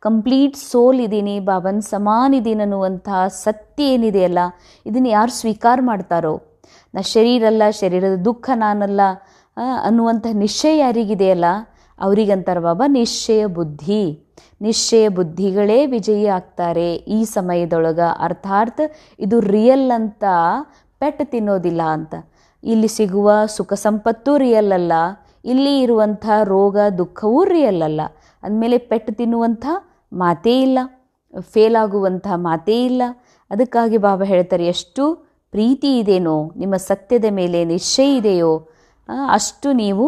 ಕಂಪ್ಲೀಟ್ ಸೋಲ್ ಇದ್ದೀನಿ, ಬಾಬನ್ ಸಮಾನ ಇದ್ದೀನಿ ಅನ್ನುವಂತಹ ಸತ್ಯ ಏನಿದೆಯಲ್ಲ ಇದನ್ನು ಯಾರು ಸ್ವೀಕಾರ ಮಾಡ್ತಾರೋ, ನಾ ಶರೀರಲ್ಲ, ಶರೀರದ ದುಃಖ ನಾನಲ್ಲ ಅನ್ನುವಂಥ ನಿಶ್ಚಯ ಯಾರಿಗಿದೆಯಲ್ಲ ಅವರಿಗಂತಾರೆ ಬಾಬಾ ನಿಶ್ಚಯ ಬುದ್ಧಿ. ನಿಶ್ಚಯ ಬುದ್ಧಿಗಳೇ ವಿಜಯಿ ಆಗ್ತಾರೆ ಈ ಸಮಯದೊಳಗೆ. ಅರ್ಥಾತ್ ಇದು ರಿಯಲ್ ಅಂತ ಪೆಟ್ಟು ತಿನ್ನೋದಿಲ್ಲ ಅಂತ. ಇಲ್ಲಿ ಸಿಗುವ ಸುಖ ಸಂಪತ್ತೂ ರಿಯಲ್ ಅಲ್ಲ, ಇಲ್ಲಿ ಇರುವಂಥ ರೋಗ ದುಃಖವೂ ರಿಯಲ್ ಅಲ್ಲ. ಅಂದಮೇಲೆ ಪೆಟ್ಟು ತಿನ್ನುವಂಥ ಮಾತೇ ಇಲ್ಲ, ಫೇಲ್ ಆಗುವಂಥ ಮಾತೇ ಇಲ್ಲ. ಅದಕ್ಕಾಗಿ ಬಾಬಾ ಹೇಳ್ತಾರೆ ಎಷ್ಟು ಪ್ರೀತಿ ಇದೆಯೋ ನಿಮ್ಮ ಸತ್ಯದ ಮೇಲೆ ನಿಶ್ಚಯ ಇದೆಯೋ ಅಷ್ಟು ನೀವು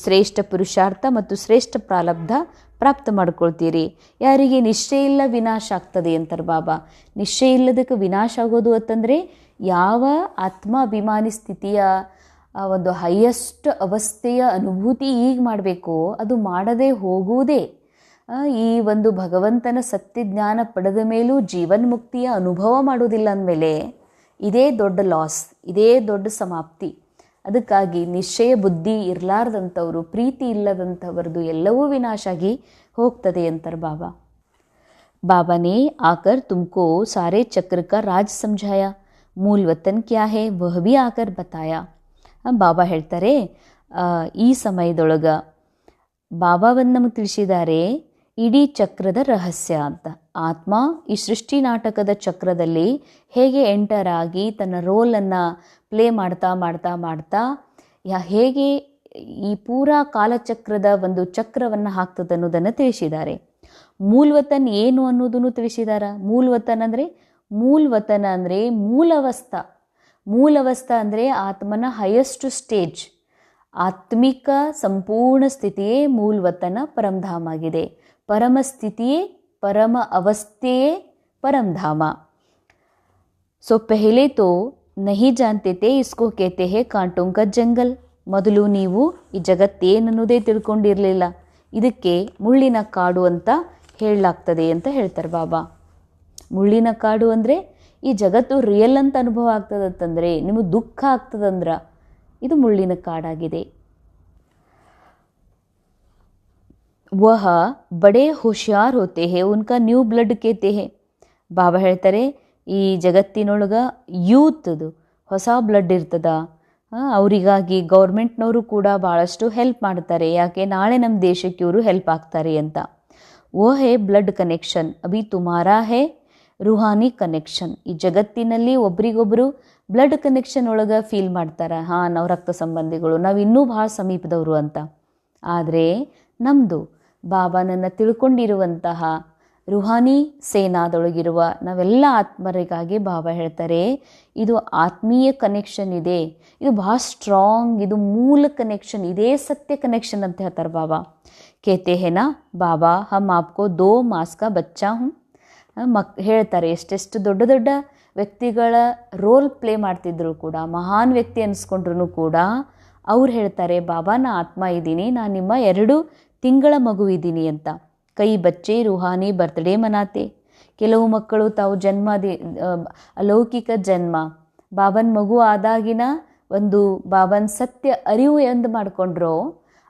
ಶ್ರೇಷ್ಠ ಪುರುಷಾರ್ಥ ಮತ್ತು ಶ್ರೇಷ್ಠ ಪ್ರಾರಬ್ಧ ಪ್ರಾಪ್ತ ಮಾಡ್ಕೊಳ್ತೀರಿ. ಯಾರಿಗೆ ನಿಶ್ಚಯ ಇಲ್ಲ ವಿನಾಶ ಆಗ್ತದೆ ಅಂತಾರೆ ಬಾಬಾ. ನಿಶ್ಚಯ ಇಲ್ಲದಕ್ಕೆ ವಿನಾಶ ಆಗೋದು ಅಂತಂದರೆ ಯಾವ ಆತ್ಮಾಭಿಮಾನಿ ಸ್ಥಿತಿಯ ಒಂದು ಹೈಯೆಸ್ಟ್ ಅವಸ್ಥೆಯ ಅನುಭೂತಿ ಈಗ ಮಾಡಬೇಕು ಅದು ಮಾಡದೇ ಹೋಗುವುದೇ. ಈ ಒಂದು ಭಗವಂತನ ಸತ್ಯಜ್ಞಾನ ಪಡೆದ ಮೇಲೂ ಜೀವನ್ಮುಕ್ತಿಯ ಅನುಭವ ಮಾಡೋದಿಲ್ಲ ಅಂದಮೇಲೆ ಇದೇ ದೊಡ್ಡ ಲಾಸ್, ಇದೇ ದೊಡ್ಡ ಸಮಾಪ್ತಿ. ಅದಕ್ಕಾಗಿ ನಿಶ್ಚಯ ಬುದ್ಧಿ ಇರಲಾರ್ದಂಥವ್ರು, ಪ್ರೀತಿ ಇಲ್ಲದಂಥವ್ರದ್ದು ಎಲ್ಲವೂ ವಿನಾಶ ಆಗಿ ಹೋಗ್ತದೆ ಅಂತಾರೆ ಬಾಬಾ. ಬಾಬಾನೇ ಆಕರ್ ತುಮಕೋ ಸಾರೆ ಚಕ್ರ ಕಾ ರಾಜ್ ಸಮझाया, ಮೂಲ ವತನ್ ಕ್ಯಾ ಹೇ ವಹ ಭಿ ಆಕರ್ ಬತಾಯಾ. ಬಾಬಾ ಹೇಳ್ತಾರೆ ಈ ಸಮಯದೊಳಗೆ ಬಾಬಾವನ್ನು ನಮಗೆ ತಿಳಿಸಿದ್ದಾರೆ ಇಡೀ ಚಕ್ರದ ರಹಸ್ಯ ಅಂತ. ಆತ್ಮ ಈ ಸೃಷ್ಟಿ ನಾಟಕದ ಚಕ್ರದಲ್ಲಿ ಹೇಗೆ ಎಂಟರ್ ಆಗಿ ತನ್ನ ರೋಲನ್ನು ಪ್ಲೇ ಮಾಡ್ತಾ ಮಾಡ್ತಾ ಮಾಡ್ತಾ ಹೇಗೆ ಈ ಪೂರಾ ಕಾಲಚಕ್ರದ ಒಂದು ಚಕ್ರವನ್ನು ಹಾಕ್ತದೆ ಅನ್ನೋದನ್ನು ತಿಳಿಸಿದ್ದಾರೆ. ಮೂಲವತನ್ ಏನು ಅನ್ನೋದನ್ನು ತಿಳಿಸಿದ್ದಾರೆ. ಮೂಲವತನ್ ಅಂದರೆ ಮೂಲವಸ್ಥ ಅಂದರೆ ಆತ್ಮನ ಹೈಯೆಸ್ಟ್ ಸ್ಟೇಜ್, ಆತ್ಮಿಕ ಸಂಪೂರ್ಣ ಸ್ಥಿತಿಯೇ ಮೂಲವತನ ಪರಮಧಾಮ ಆಗಿದೆ. ಪರಮ ಸ್ಥಿತಿಯೇ ಪರಮ ಅವಸ್ಥೆಯೇ ಪರಮಧಾಮ. ಸೊ ಪೆಹಲೆ ತೋ ನಹಿ ಜಾನ್ತೆ ತೇ ಇಸ್ಕೋ ಕೇತೆ ಹೇ ಕಾಂಟೋಂ ಕಾ ಜಂಗಲ್. ಮೊದಲು ನೀವು ಈ ಜಗತ್ತೇನನ್ನೋದೇ ತಿಳ್ಕೊಂಡಿರಲಿಲ್ಲ, ಇದಕ್ಕೆ ಮುಳ್ಳಿನ ಕಾಡು ಅಂತ ಹೇಳಲಾಗ್ತದೆ ಅಂತ ಹೇಳ್ತಾರೆ ಬಾಬಾ. ಮುಳ್ಳಿನ ಕಾಡು ಅಂದರೆ ಈ ಜಗತ್ತು ರಿಯಲ್ ಅಂತ ಅನುಭವ ಆಗ್ತದಂತಂದರೆ ನಿಮಗೆ ದುಃಖ ಆಗ್ತದಂದ್ರೆ ಇದು ಮುಳ್ಳಿನ ಕಾಡಾಗಿದೆ. ವಹ ಬಡೇ ಹುಷಾರ್ ಹೋತೆ ಹೇ ಉನ್ಕಾ ನ್ಯೂ ಬ್ಲಡ್ ಕೇತೆ ಹೇ. ಬಾಬಾ ಹೇಳ್ತಾರೆ ಈ ಜಗತ್ತಿನೊಳಗೆ ಯೂತ್ದು ಹೊಸ ಬ್ಲಡ್ ಇರ್ತದ. ಅವರಿಗಾಗಿ ಗೌರ್ಮೆಂಟ್ನವರು ಕೂಡ ಭಾಳಷ್ಟು ಹೆಲ್ಪ್ ಮಾಡ್ತಾರೆ. ಯಾಕೆ ನಾಳೆ ನಮ್ಮ ದೇಶಕ್ಕೆ ಇವರು ಹೆಲ್ಪ್ ಆಗ್ತಾರೆ ಅಂತ. ಓ ಹೇ ಬ್ಲಡ್ ಕನೆಕ್ಷನ್ ಅಭಿ ತುಮಾರಾ ಹೇ ರುಹಾನಿ ಕನೆಕ್ಷನ್. ಈ ಜಗತ್ತಿನಲ್ಲಿ ಒಬ್ರಿಗೊಬ್ಬರು ಬ್ಲಡ್ ಕನೆಕ್ಷನ್ ಒಳಗೆ ಫೀಲ್ ಮಾಡ್ತಾರೆ, ಹಾಂ ನಾವು ರಕ್ತ ಸಂಬಂಧಿಗಳು, ನಾವು ಇನ್ನೂ ಭಾಳ ಸಮೀಪದವರು ಅಂತ. ಆದರೆ ನಮ್ಮದು ಬಾಬಾನನ್ನು ತಿಳ್ಕೊಂಡಿರುವಂತಹ ರುಹಾನಿ ಸೇನಾದೊಳಗಿರುವ ನಾವೆಲ್ಲ ಆತ್ಮರಿಗಾಗಿ ಬಾಬಾ ಹೇಳ್ತಾರೆ ಇದು ಆತ್ಮೀಯ ಕನೆಕ್ಷನ್ ಇದೆ, ಇದು ಭಾಳ ಸ್ಟ್ರಾಂಗ್, ಇದು ಮೂಲ ಕನೆಕ್ಷನ್, ಇದೇ ಸತ್ಯ ಕನೆಕ್ಷನ್ ಅಂತ ಹೇಳ್ತಾರೆ ಬಾಬಾ. ಕೇತೆ ಹೇನಾ ಬಾಬಾ ಹಮ್ ಆಪ್ಕೋ 2 ಮಾಸ್ ಕಾ ಬಚ್ಚಾ ಹೂಂ. ಹೇಳ್ತಾರೆ ಎಷ್ಟೆಷ್ಟು ದೊಡ್ಡ ದೊಡ್ಡ ವ್ಯಕ್ತಿಗಳ ರೋಲ್ ಪ್ಲೇ ಮಾಡ್ತಿದ್ರು ಕೂಡ, ಮಹಾನ್ ವ್ಯಕ್ತಿ ಅನಿಸ್ಕೊಂಡ್ರು ಕೂಡ ಅವ್ರು ಹೇಳ್ತಾರೆ ಬಾಬಾ ನಾ ಆತ್ಮ ಇದ್ದೀನಿ, ನಾನು ನಿಮ್ಮ 2 ತಿಂಗಳ ಮಗು ಇದ್ದೀನಿ ಅಂತ. ಕೈ ಬಚ್ಚೆ ರುಹಾನಿ ಬರ್ತ್ಡೇ ಮನಾತೆ. ಕೆಲವು ಮಕ್ಕಳು ತಾವು ಅಲೌಕಿಕ ಜನ್ಮ ಬಾಬನ್ ಮಗು ಆದಾಗಿನ ಒಂದು ಬಾಬನ್ ಸತ್ಯ ಅರಿವು ಎಂದು ಮಾಡಿಕೊಂಡ್ರೋ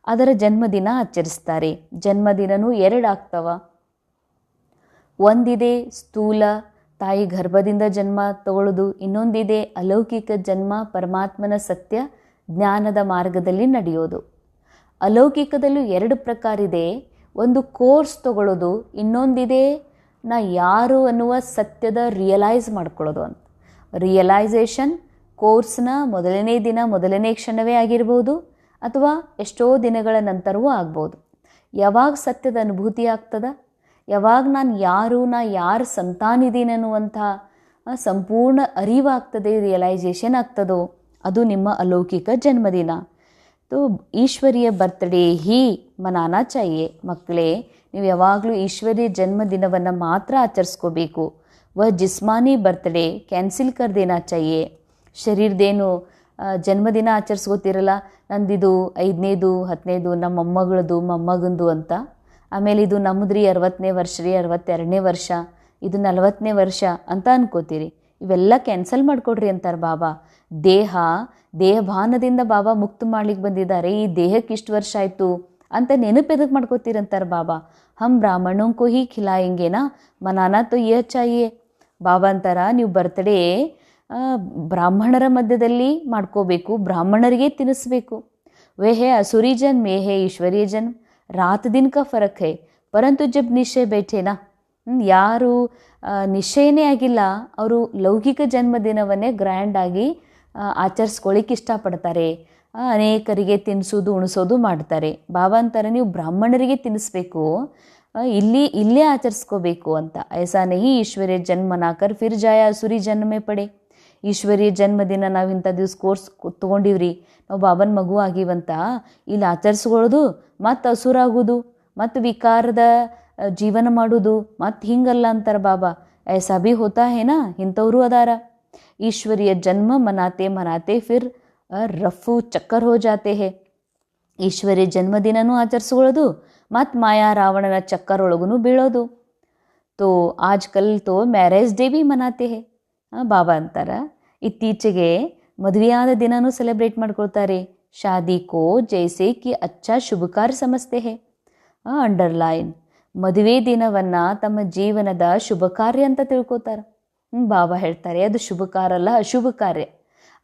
ಅದರ ಜನ್ಮದಿನ ಆಚರಿಸ್ತಾರೆ. ಜನ್ಮದಿನನೂ 2 ಆಗ್ತವ. ಒಂದಿದೆ ಸ್ಥೂಲ ತಾಯಿ ಗರ್ಭದಿಂದ ಜನ್ಮ ತಗೊಳ್ಳೋದು, ಇನ್ನೊಂದಿದೆ ಅಲೌಕಿಕ ಜನ್ಮ ಪರಮಾತ್ಮನ ಸತ್ಯ ಜ್ಞಾನದ ಮಾರ್ಗದಲ್ಲಿ ನಡೆಯೋದು. ಅಲೌಕಿಕದಲ್ಲೂ 2 ಪ್ರಕಾರ ಇದೆ. ಒಂದು ಕೋರ್ಸ್ ತಗೊಳ್ಳೋದು, ಇನ್ನೊಂದಿದೆ ನಾ ಯಾರು ಅನ್ನುವ ಸತ್ಯದ ರಿಯಲೈಸ್ ಮಾಡ್ಕೊಳ್ಳೋದು ಅಂತ. ರಿಯಲೈಸೇಷನ್ ಕೋರ್ಸ್ನ ಮೊದಲನೇ ದಿನ ಮೊದಲನೇ ಕ್ಷಣವೇ ಆಗಿರ್ಬೋದು ಅಥವಾ ಎಷ್ಟೋ ದಿನಗಳ ನಂತರವೂ ಆಗ್ಬೋದು. ಯಾವಾಗ ಸತ್ಯದ ಅನುಭೂತಿ ಆಗ್ತದ, ಯಾವಾಗ ನಾನು ಯಾರ ಸಂತಾನಿದ್ದೀನಿ ಅನ್ನುವಂಥ ಸಂಪೂರ್ಣ ಅರಿವಾಗ್ತದೆ, ರಿಯಲೈಸೇಷನ್ ಆಗ್ತದೋ ಅದು ನಿಮ್ಮ ಅಲೌಕಿಕ ಜನ್ಮದಿನ. ತೋ ಈಶ್ವರಿಯ ಬರ್ತ್ಡೇ ಹೀ ಮನಾನಾ ಚಾಹಿಯೆ. ಮಕ್ಕಳೇ, ನೀವು ಯಾವಾಗಲೂ ಈಶ್ವರಿಯ ಜನ್ಮದಿನವನ್ನು ಮಾತ್ರ ಆಚರಿಸ್ಕೋಬೇಕು. ಜಿಸ್ಮಾನಿ ಬರ್ತ್ಡೇ ಕ್ಯಾನ್ಸಲ್ ಕರ್ ದೇನಾ ಚಾಹಿಯೆ. ಶರೀರದೇನು ಜನ್ಮದಿನ ಆಚರಿಸ್ಕೋತಿರಲ್ಲ, ನಂದಿದು 5ನೇದು 10ನೇದು ನಮ್ಮ ಮೊಮ್ಮಗಳದು ಮೊಮ್ಮಗಂದು ಅಂತ, ಆಮೇಲೆ ಇದು ನಮ್ಮದ್ರಿ 60ನೇ ವರ್ಷ ರೀ 62ನೇ ವರ್ಷ, ಇದು 40ನೇ ವರ್ಷ ಅಂತ ಅನ್ಕೋತೀರಿ. ಇವೆಲ್ಲ ಕ್ಯಾನ್ಸಲ್ ಮಾಡಿಕೊಡ್ರಿ ಅಂತಾರೆ ಬಾಬಾ. ದೇಹಭಾನದಿಂದ ಬಾಬಾ ಮುಕ್ತ ಮಾಡ್ಲಿಕ್ಕೆ ಬಂದಿದ್ದಾರೆ. ಈ ದೇಹಕ್ಕೆ ಇಷ್ಟು ವರ್ಷ ಆಯಿತು ಅಂತ ನೆನಪೆದಕ್ಕೆ ಮಾಡ್ಕೋತೀರಂತಾರೆ ಬಾಬಾ. ಹಮ್ ಬ್ರಾಹ್ಮಣೋं को ही खिलाएंगे ना, ಮನಾನಾ ತೋ ಯಹ ಚಾಹಿಯೆ. ಬಾಬಾ ಅಂತಾರ ನೀವು ಬರ್ತ್ಡೇ ಬ್ರಾಹ್ಮಣರ ಮಧ್ಯದಲ್ಲಿ ಮಾಡ್ಕೋಬೇಕು, ಬ್ರಾಹ್ಮಣರಿಗೆ ತಿನ್ನಿಸ್ಬೇಕು. ವೇ ಹೇ ಅಸುರಿ ಜನ್ಮ ಯೇ ಹೇ ಈಶ್ವರೀಯ ಜನ್ಮ. ರಾತ್ ದಿನ ಕಾ ಫರಕ್ ಹೈ ಪರಂತು ಜಬ್ ನಿಶ್ಚಯ ಬೇಠೇನಾ. ಯಾರು ನಿಶ್ಚಯನೇ ಆಗಿಲ್ಲ ಅವರು ಲೌಕಿಕ ಜನ್ಮದಿನವನ್ನೇ ಗ್ರ್ಯಾಂಡಾಗಿ ಆಚರಿಸ್ಕೊಳ್ಳಿಕ್ಕೆ ಇಷ್ಟಪಡ್ತಾರೆ. ಅನೇಕರಿಗೆ ತಿನ್ನಿಸೋದು ಉಣಿಸೋದು ಮಾಡ್ತಾರೆ. ಬಾಬಾ ಅಂತಾರೆ ನೀವು ಬ್ರಾಹ್ಮಣರಿಗೆ ತಿನ್ನಿಸ್ಬೇಕು, ಇಲ್ಲೇ ಆಚರಿಸ್ಕೋಬೇಕು ಅಂತ. ಐಸಾ ನಹಿ ಈಶ್ವರ್ಯ ಜನ್ಮ ನಾಕರ್ ಫಿರ್ ಜಾಯ ಅಸುರಿ ಜನ್ಮೇ ಪಡೆ. ಈಶ್ವರ್ಯ ಜನ್ಮದಿನ ನಾವು ಇಂಥ ದಿವ್ಸ ಕೋರ್ಸ್ ತೊಗೊಂಡಿವ್ರಿ, ನಾವು ಬಾಬನ ಮಗು ಆಗಿವಂತ ಇಲ್ಲಿ ಆಚರಿಸ್ಕೊಳ್ಳೋದು ಮತ್ತು ಹಸುರಾಗೋದು ಮತ್ತು ವಿಕಾರದ ಜೀವನ ಮಾಡೋದು ಮತ್ತು ಹಿಂಗಲ್ಲ ಅಂತಾರೆ ಬಾಬಾ. ಐಸಾ ಭಿ ಹೋತಾ ಹೇನಾ, ಇಂಥವರು ಅದಾರ. ಈಶ್ವರಿಯ ಜನ್ಮ ಮನಾತೆ ಮನಾತೆ ಫಿರ್ ರಫು ಚಕ್ಕರ್ ಹೋ ಜಾತೆ ಹೇ. ಈಶ್ವರ್ಯ ಜನ್ಮದಿನನೂ ಆಚರಿಸ್ಕೊಳ್ಳೋದು ಮತ್ತು ಮಾಯಾ ರಾವಣನ ಚಕ್ಕರೊಳಗೂ ಬೀಳೋದು. ತೋ ಆಜ್ ಕಲ್ ತೋ ಮ್ಯಾರೇಜ್ ಡೇ ಭಿ ಮನಾತೆ ಹೇ. ಬಾಬಾ ಅಂತಾರೆ ಇತ್ತೀಚೆಗೆ ಮದುವೆಯಾದ ದಿನನೂ ಸೆಲೆಬ್ರೇಟ್ ಮಾಡ್ಕೊಳ್ತಾರೆ. ಶಾದಿ ಕೋ ಜೈಸೆ ಕಿ ಅಚ್ಚಾ ಶುಭ ಕಾರ್ಯ ಸಮಸ್ತೆ ಹೇ. ಅಂಡರ್ಲೈನ್ ಮದುವೆ ದಿನವನ್ನು ತಮ್ಮ ಜೀವನದ ಶುಭ ಕಾರ್ಯ ಅಂತ ತಿಳ್ಕೊತಾರೆ. ಬಾಬಾ ಹೇಳ್ತಾರೆ ಅದು ಶುಭ ಕಾರ್ಯ ಅಲ್ಲ, ಅಶುಭ ಕಾರ್ಯ.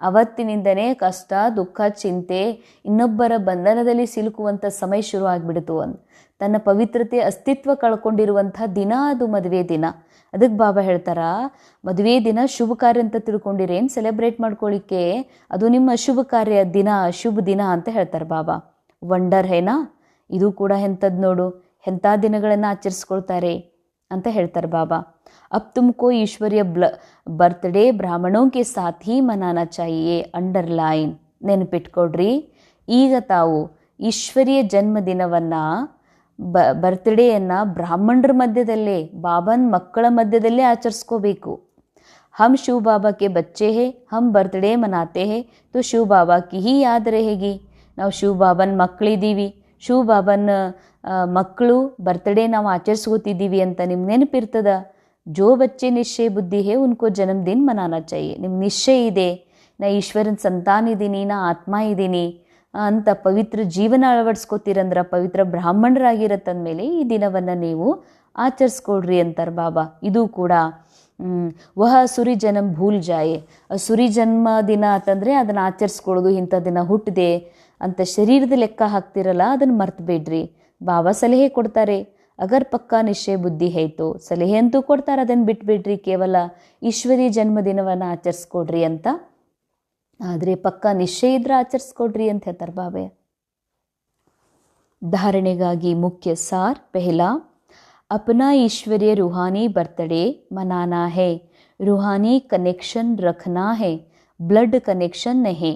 ಅವತ್ತಿನಿಂದನೇ ಕಷ್ಟ ದುಃಖ ಚಿಂತೆ ಇನ್ನೊಬ್ಬರ ಬಂಧನದಲ್ಲಿ ಸಿಲುಕುವಂಥ ಸಮಯ ಶುರು ಆಗಿಬಿಡ್ತು ಅಂತ. ತನ್ನ ಪವಿತ್ರತೆ ಅಸ್ತಿತ್ವ ಕಳ್ಕೊಂಡಿರುವಂಥ ದಿನ ಅದು ಮದುವೆ ದಿನ. ಅದಕ್ಕೆ ಬಾಬಾ ಹೇಳ್ತಾರ ಮದುವೆ ದಿನ ಶುಭ ಕಾರ್ಯ ಅಂತ ತಿಳ್ಕೊಂಡಿರೇನು ಸೆಲೆಬ್ರೇಟ್ ಮಾಡ್ಕೊಳ್ಳಿಕ್ಕೆ, ಅದು ನಿಮ್ಮ ಅಶುಭ ಕಾರ್ಯ ದಿನ, ಶುಭ ದಿನ ಅಂತ ಹೇಳ್ತಾರೆ ಬಾಬಾ. ವಂಡರ್ ಹೇನಾ, ಇದು ಕೂಡ ಎಂಥದ್ದು ನೋಡು, ಎಂಥ ದಿನಗಳನ್ನು ಆಚರಿಸ್ಕೊಳ್ತಾರೆ ಅಂತ ಹೇಳ್ತಾರೆ ಬಾಬಾ. ಅಬ್ ತುಮಕೋ ಈಶ್ವರ್ಯ ಬರ್ತ್ಡೇ ಬ್ರಾಹ್ಮಣೋं के साथ ही ಮನಾನಾ ಚಾಹಿಯೆ. ಅಂಡರ್ಲೈನ್ ನೆನಪಿಟ್ಕೊಡ್ರಿ, ಈಗ ತಾವು ಈಶ್ವರಿಯ ಜನ್ಮದಿನವನ್ನು ಬರ್ತ್ಡೇಯನ್ನು ಬ್ರಾಹ್ಮಣರ ಮಧ್ಯದಲ್ಲೇ ಬಾಬನ್ ಮಕ್ಕಳ ಮಧ್ಯದಲ್ಲೇ ಆಚರಿಸ್ಕೋಬೇಕು. ಹಮ್ ಶಿವ ಬಾಬಾ ಕೆ ಬಚ್ಚೆ ಹೇ, ಹಮ್ ಬರ್ತ್ಡೇ ಮನಾತೆ ಹೇ ತೋ ಶಿವ ಬಾಬಾ ಕಿ ಹಿ ಯಾದ್ रहेगी. ನಾವು ಶಿವ ಬಾಬನ್ ಮಕ್ಕಳಿದ್ದೀವಿ, ಶಿವ ಬಾಬನ್ ಮಕ್ಕಳು ಬರ್ತ್ಡೇ ನಾವು ಆಚರಿಸ್ಕೋತಿದ್ದೀವಿ ಅಂತ ನಿಮ್ಗೆ ನೆನಪಿರ್ತದ. ಜೋ ಬಚ್ಚೆ ನಿಶ್ಚಯ ಬುದ್ಧಿ ಹೇ ಉನ್ಕೋ ಜನ್ಮದಿನ ಮನಾನಾ ಚಾಹಿಯೆ. ನಿಮ್ಮ ನಿಶ್ಚಯ ಇದೆ, ನಾ ಈಶ್ವರನ ಸಂತಾನ ಇದ್ದೀನಿ, ನಾ ಆತ್ಮ ಇದ್ದೀನಿ, ಅಂತ ಪವಿತ್ರ ಜೀವನ ಅಳವಡಿಸ್ಕೋತೀರಂದ್ರೆ, ಪವಿತ್ರ ಬ್ರಾಹ್ಮಣರಾಗಿರತ್ತಂದಮೇಲೆ ಈ ದಿನವನ್ನು ನೀವು ಆಚರಿಸ್ಕೊಳ್ರಿ ಅಂತಾರೆ ಬಾಬಾ. ಇದು ಕೂಡ ವಹ ಅಸುರಿ ಜನ್ಮ ಭೂಲ್ ಜಾಯೆ, ಅಸುರಿ ಜನ್ಮ ದಿನ ಅಂತಂದರೆ ಅದನ್ನು ಆಚರಿಸ್ಕೊಳ್ಳೋದು, ಇಂಥ ದಿನ ಹುಟ್ಟಿದೆ ಅಂತ ಶರೀರದ ಲೆಕ್ಕ ಹಾಕ್ತಿರಲ್ಲ, ಅದನ್ನು ಮರ್ತು ಬೇಡ್ರಿ. ಬಾಬಾ ಸಲಹೆ ಕೊಡ್ತಾರೆ, ಅಗರ್ ಪಕ್ಕಾ ನಿಶ್ಚಯ ಬುದ್ಧಿ ಹೇತೋ, ಸಲಹೆ ಅಂತೂ ಕೊಡ್ತಾರೆ, ಅದನ್ನು ಬಿಟ್ಬಿಡ್ರಿ, ಕೇವಲ ಈಶ್ವರಿ ಜನ್ಮದಿನವನ್ನು ಆಚರಿಸ್ಕೊಡ್ರಿ ಅಂತ. ಆದರೆ ಪಕ್ಕಾ ನಿಶ್ಚಯ ಇದ್ರೆ ಆಚರಿಸ್ಕೊಡ್ರಿ ಅಂತ ಹೇಳ್ತಾರೆ ಬಾಬೆ. ಧಾರಣೆಗಾಗಿ ಮುಖ್ಯ ಸಾರ್ ಪೆಹ್ಲಾ, अपना ईश्वरीय रूहानी बर्थडे मनाना है, रूहानी कनेಕ್ಷನ್ रखना है, ಬ್ಲಡ್ ಕನೆಕ್ಷನ್ नहीं.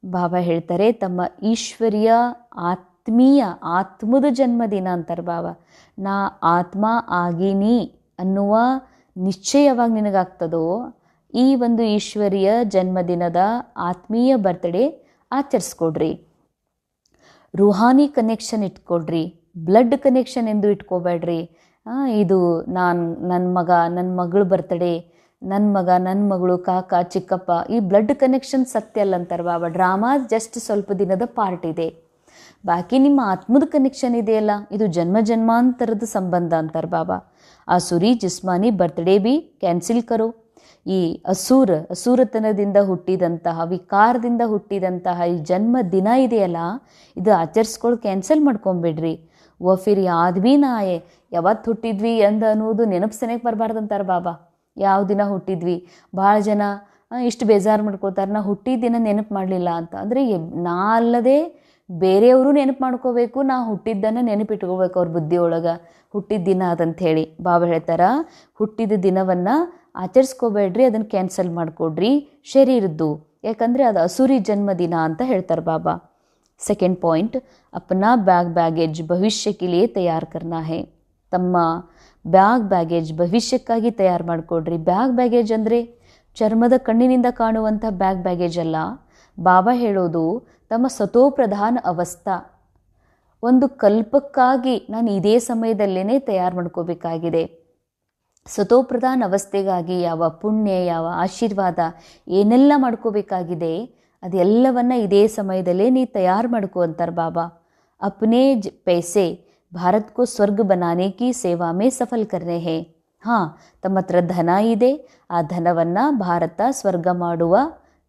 ಬಾಬಾ ಹೇಳ್ತಾರೆ, ತಮ್ಮ ಈಶ್ವರ್ಯ ಆತ್ಮೀಯ ಆತ್ಮದ ಜನ್ಮದಿನ ಅಂತಾರೆ ಬಾಬಾ. ನಾ ಆತ್ಮ ಆಗೀನಿ ಅನ್ನುವ ನಿಶ್ಚಯವಾಗಿ ನಿನಗಾಗ್ತದೋ, ಈ ಒಂದು ಈಶ್ವರ್ಯ ಜನ್ಮದಿನದ ಆತ್ಮೀಯ ಬರ್ತ್ಡೇ ಆಚರಿಸ್ಕೊಡ್ರಿ. ರೂಹಾನಿ ಕನೆಕ್ಷನ್ ಇಟ್ಕೊಡ್ರಿ, ಬ್ಲಡ್ ಕನೆಕ್ಷನ್ ಎಂದು ಇಟ್ಕೋಬೇಡ್ರಿ. ಇದು ನನ್ನ ಮಗ ನನ್ನ ಮಗಳು ಬರ್ತಡೇ, ನನ್ನ ಮಗ ನನ್ನ ಮಗಳು ಕಾಕ ಚಿಕ್ಕಪ್ಪ, ಈ ಬ್ಲಡ್ ಕನೆಕ್ಷನ್ ಸತ್ಯ ಅಲ್ಲ ಅಂತಾರೆ ಬಾಬಾ. ಡ್ರಾಮಾ ಜಸ್ಟ್ ಸ್ವಲ್ಪ ದಿನದ ಪಾರ್ಟ್ ಇದೆ, ಬಾಕಿ ನಿಮ್ಮ ಆತ್ಮದ ಕನೆಕ್ಷನ್ ಇದೆಯಲ್ಲ, ಇದು ಜನ್ಮ ಜನ್ಮಾಂತರದ ಸಂಬಂಧ ಅಂತಾರೆ ಬಾಬಾ. ಆಸುರಿ ಜಿಸ್ಮಾನಿ ಬರ್ತ್ಡೇ ಬಿ ಕ್ಯಾನ್ಸಲ್ ಕರೋ. ಈ ಅಸೂರತನದಿಂದ ಹುಟ್ಟಿದಂತಹ, ವಿಕಾರದಿಂದ ಹುಟ್ಟಿದಂತಹ ಈ ಜನ್ಮ ದಿನ ಇದೆಯಲ್ಲ, ಇದು ಆಚರಿಸ್ಕೊಳ್ಳಿ ಕ್ಯಾನ್ಸಲ್ ಮಾಡ್ಕೊಂಬಿಡ್ರಿ. ಫಿರ್ ಯಾದ್ ಭೀ ನಾ ಆಯೆ, ಯಾವತ್ತು ಹುಟ್ಟಿದ್ವಿ ಅಂದ ಅನ್ನೋದು ನೆನಪು ಸನೇಕ ಬರಬಾರ್ದಂತಾರೆ ಬಾಬಾ. ಯಾವ ದಿನ ಹುಟ್ಟಿದ್ವಿ, ಭಾಳ ಜನ ಇಷ್ಟು ಬೇಜಾರು ಮಾಡ್ಕೊಳ್ತಾರೆ, ನಾ ಹುಟ್ಟಿದ ದಿನ ನೆನಪು ಮಾಡಲಿಲ್ಲ ಅಂತ. ಅಂದರೆ ನಾ ಅಲ್ಲದೆ ಬೇರೆಯವರು ನೆನಪು ಮಾಡ್ಕೋಬೇಕು, ನಾ ಹುಟ್ಟಿದ್ದನ್ನು ನೆನಪಿಟ್ಕೋಬೇಕು ಅವ್ರ ಬುದ್ಧಿಯೊಳಗೆ, ಹುಟ್ಟಿದ ದಿನ ಅದಂತ ಹೇಳಿ. ಬಾಬಾ ಹೇಳ್ತಾರ, ಹುಟ್ಟಿದ ದಿನವನ್ನು ಆಚರಿಸ್ಕೋಬೇಡ್ರಿ, ಅದನ್ನು ಕ್ಯಾನ್ಸಲ್ ಮಾಡಿಕೊಡ್ರಿ ಶರೀರದ್ದು, ಯಾಕಂದರೆ ಅದು ಅಸುರಿ ಜನ್ಮದಿನ ಅಂತ ಹೇಳ್ತಾರೆ ಬಾಬಾ. ಸೆಕೆಂಡ್ ಪಾಯಿಂಟ್, ಅಪ್ನಾ ಬ್ಯಾಗೇಜ್ ಭವಿಷ್ಯಕ್ಕೆ ಲಿಯೇ ತಯಾರು ಕರ್ನಾ ಹೇ. ತಮ್ಮ ಬ್ಯಾಗೇಜ್ ಭವಿಷ್ಯಕ್ಕಾಗಿ ತಯಾರು ಮಾಡಿಕೊಡ್ರಿ. ಬ್ಯಾಗೇಜ್ ಅಂದರೆ ಚರ್ಮದ ಕಣ್ಣಿನಿಂದ ಕಾಣುವಂಥ ಬ್ಯಾಗೇಜ್ ಅಲ್ಲ. ಬಾಬಾ ಹೇಳೋದು ತಮ್ಮ ಸತೋಪ್ರಧಾನ ಅವಸ್ಥಾ, ಒಂದು ಕಲ್ಪಕ್ಕಾಗಿ ನಾನು ಇದೇ ಸಮಯದಲ್ಲೇ ತಯಾರು ಮಾಡ್ಕೋಬೇಕಾಗಿದೆ. ಸತೋಪ್ರಧಾನ ಅವಸ್ಥೆಗಾಗಿ ಯಾವ ಪುಣ್ಯ, ಯಾವ ಆಶೀರ್ವಾದ, ಏನೆಲ್ಲ ಮಾಡ್ಕೋಬೇಕಾಗಿದೆ ಅದೆಲ್ಲವನ್ನು ಇದೇ ಸಮಯದಲ್ಲೇ ನೀ ತಯಾರು ಮಾಡ್ಕೋ ಅಂತಾರೆ ಬಾಬಾ. ಅಪ್ನೇ ಪೈಸೆ ಭಾರತ್ ಕೋ ಸ್ವರ್ಗ ಬನಾನೆ ಕಿ ಸೇವಾ ಮೇ ಸಫಲ್ ಕರ್ನೆ ಹೇ. ತಮ್ಮ ಹತ್ರ ಧನ ಇದೆ, ಆ ಧನವನ್ನು ಭಾರತ ಸ್ವರ್ಗ ಮಾಡುವ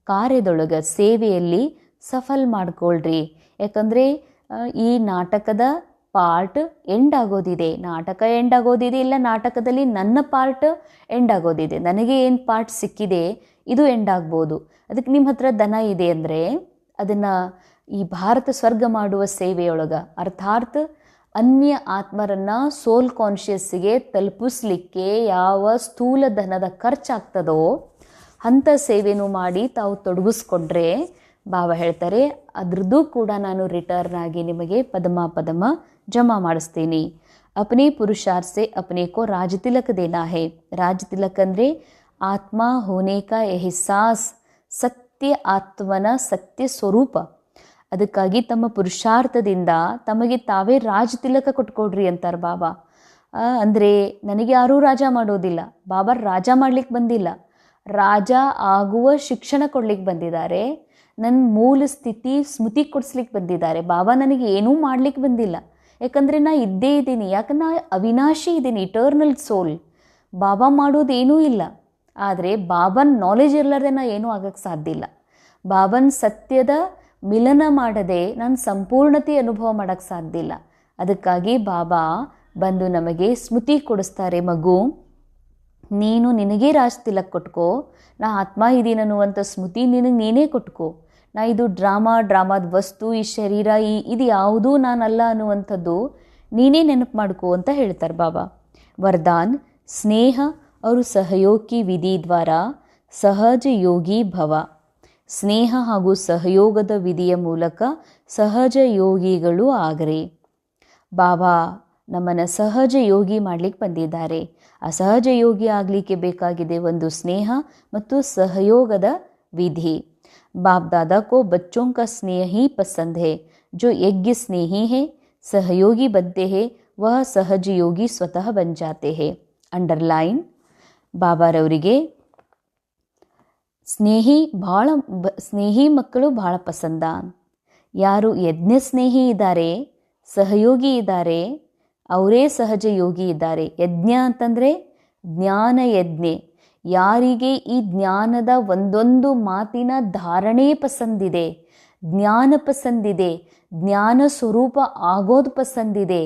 ಕಾರ್ಯದೊಳಗೆ, ಸೇವೆಯಲ್ಲಿ ಸಫಲ್ ಮಾಡ್ಕೊಳ್ರಿ. ಯಾಕಂದರೆ ಈ ನಾಟಕದ ಪಾರ್ಟ್ ಎಂಡ್ ಆಗೋದಿದೆ, ನಾಟಕ ಎಂಡ್ ಆಗೋದಿದೆ, ಇಲ್ಲ ನಾಟಕದಲ್ಲಿ ನನ್ನ ಪಾರ್ಟ್ ಎಂಡ್ ಆಗೋದಿದೆ, ನನಗೆ ಏನು ಪಾರ್ಟ್ ಸಿಕ್ಕಿದೆ ಇದು ಎಂಡ್ ಆಗ್ಬೋದು. ಅದಕ್ಕೆ ನಿಮ್ಮ ಹತ್ರ ಧನ ಇದೆ ಅಂದರೆ ಅದನ್ನು ಈ ಭಾರತ ಸ್ವರ್ಗ ಮಾಡುವ ಸೇವೆಯೊಳಗೆ, ಅರ್ಥಾತ್ ಅನ್ಯ ಆತ್ಮರನ್ನು ಸೋಲ್ ಕಾನ್ಷಿಯಸ್ಸಿಗೆ ತಲುಪಿಸ್ಲಿಕ್ಕೆ ಯಾವ ಸ್ಥೂಲ ಧನದ ಖರ್ಚಾಗ್ತದೋ ಅಂಥ ಸೇವೆನೂ ಮಾಡಿ ತಾವು ತೊಡಗಿಸ್ಕೊಂಡ್ರೆ ಬಾಬಾ ಹೇಳ್ತಾರೆ, ಅದ್ರದ್ದು ಕೂಡ ನಾನು ರಿಟರ್ನ್ ಆಗಿ ನಿಮಗೆ ಪದಮ ಜಮಾ ಮಾಡಿಸ್ತೀನಿ. ಅಪ್ನೇ ಪುರುಷಾರ್ಥ ಸೆ ಅಪ್ನೇ ಕೋ ರಾಜ ತಿಲಕ್ ದೇನಾ ಹೇ. ರಾಜ ತಿಲಕ್ ಅಂದರೆ ಆತ್ಮ ಹೋನೆ ಕಾ ಎಹ್ಸಾಸ್, ಸತ್ಯ ಆತ್ಮನ ಸತ್ಯ ಸ್ವರೂಪ. ಅದಕ್ಕಾಗಿ ತಮ್ಮ ಪುರುಷಾರ್ಥದಿಂದ ತಮಗೆ ತಾವೇ ರಾಜ ತಿಲಕ ಕೊಟ್ಕೊಡ್ರಿ ಅಂತಾರೆ ಬಾಬಾ. ಅಂದರೆ ನನಗೆ ಯಾರೂ ರಾಜ ಮಾಡೋದಿಲ್ಲ, ಬಾಬಾ ರಾಜ ಮಾಡ್ಲಿಕ್ಕೆ ಬಂದಿಲ್ಲ, ರಾಜ ಆಗುವ ಶಿಕ್ಷಣ ಕೊಡ್ಲಿಕ್ಕೆ ಬಂದಿದ್ದಾರೆ, ನನ್ನ ಮೂಲ ಸ್ಥಿತಿ ಸ್ಮೃತಿ ಕೊಡಿಸ್ಲಿಕ್ಕೆ ಬಂದಿದ್ದಾರೆ. ಬಾಬಾ ನನಗೆ ಏನೂ ಮಾಡ್ಲಿಕ್ಕೆ ಬಂದಿಲ್ಲ, ಯಾಕಂದರೆ ನಾ ಇದ್ದೇ ಇದ್ದೀನಿ, ಯಾಕಂದ್ರೆ ನಾ ಅವಿನಾಶಿ ಇದ್ದೀನಿ, ಇಟರ್ನಲ್ ಸೋಲ್. ಬಾಬಾ ಮಾಡೋದೇನೂ ಇಲ್ಲ, ಆದರೆ ಬಾಬನ್ ನಾಲೆಜ್ ಇರಲಾರ್ದೆ ನಾ ಏನೂ ಆಗೋಕ್ಕೆ ಸಾಧ್ಯ ಇಲ್ಲ. ಬಾಬನ್ ಸತ್ಯದ ಮಿಲನ ಮಾಡದೆ ನಾನು ಸಂಪೂರ್ಣತೆ ಅನುಭವ ಮಾಡೋಕ್ಕೆ ಸಾಧ್ಯ ಇಲ್ಲ. ಅದಕ್ಕಾಗಿ ಬಾಬಾ ಬಂದು ನಮಗೆ ಸ್ಮೃತಿ ಕೊಡಿಸ್ತಾರೆ, ಮಗು ನೀನು ನಿನಗೇ ರಾಜ್ ತಿಲಕ್ ಕೊಟ್ಕೋ, ನಾ ಆತ್ಮ ಇದ್ದೀನಿ ಅನ್ನುವಂಥ ಸ್ಮೃತಿ ನಿನಗೆ ನೀನೇ ಕೊಟ್ಕೋ. ನಾ ಇದು ಡ್ರಾಮಾದ ವಸ್ತು, ಈ ಶರೀರ, ಇದು ಯಾವುದೂ ನಾನಲ್ಲ ಅನ್ನುವಂಥದ್ದು ನೀನೇ ನೆನಪು ಮಾಡ್ಕೋ ಅಂತ ಹೇಳ್ತಾರೆ ಬಾಬಾ. ವರದಾನ್ ಸ್ನೇಹ और सहयोग की ವಿಧಿ ದ್ವಾರ ಸಹಜ ಯೋಗಿ ಭವ. ಸ್ನೇಹ ಹಾಗೂ ಸಹಯೋಗದ ವಿಧಿಯ ಮೂಲಕ ಸಹಜ ಯೋಗಿಗಳು ಆಗ್ರಿ. ಬಾಬಾ ನಮ್ಮನ್ನು ಸಹಜ ಯೋಗಿ ಮಾಡಲಿಕ್ಕೆ ಬಂದಿದ್ದಾರೆ. ಆ ಸಹಜ ಯೋಗಿ ಆಗಲಿಕ್ಕೆ ಬೇಕಾಗಿದೆ ಒಂದು ಸ್ನೇಹ ಮತ್ತು ಸಹಯೋಗದ ವಿಧಿ. ಬಾಪ್ ದಾದಾ ಕೋ ಬಚ್ಚೋಂ ಕಾ ಸ್ನೇಹ ಹಿ ಪಸಂದ್ ಹೈ, ಜೋ ಯಜ್ಞ ಸ್ನೇಹಿ ಹೈ सहयोगी बनते हैं वह सहज योगी स्वतः बन जाते हैं. ಅಂಡರ್ಲೈನ್, ಬಾಬಾರವರಿಗೆ ಸ್ನೇಹಿ ಮಕ್ಕಳು ಭಾಳ ಪಸಂದ. ಯಾರು ಯಜ್ಞ ಸ್ನೇಹಿ ಇದ್ದಾರೆ, ಸಹಯೋಗಿ ಇದ್ದಾರೆ, ಅವರೇ ಸಹಜ ಯೋಗಿ ಇದ್ದಾರೆ. ಯಜ್ಞ ಅಂತಂದರೆ ಜ್ಞಾನ ಯಜ್ಞ. ಯಾರಿಗೆ ಈ ಜ್ಞಾನದ ಒಂದೊಂದು ಮಾತಿನ ಧಾರಣೆ ಪಸಂದಿದೆ, ಜ್ಞಾನ ಪಸಂದಿದೆ, ಜ್ಞಾನ ಸ್ವರೂಪ ಆಗೋದು ಪಸಂದಿದೆ,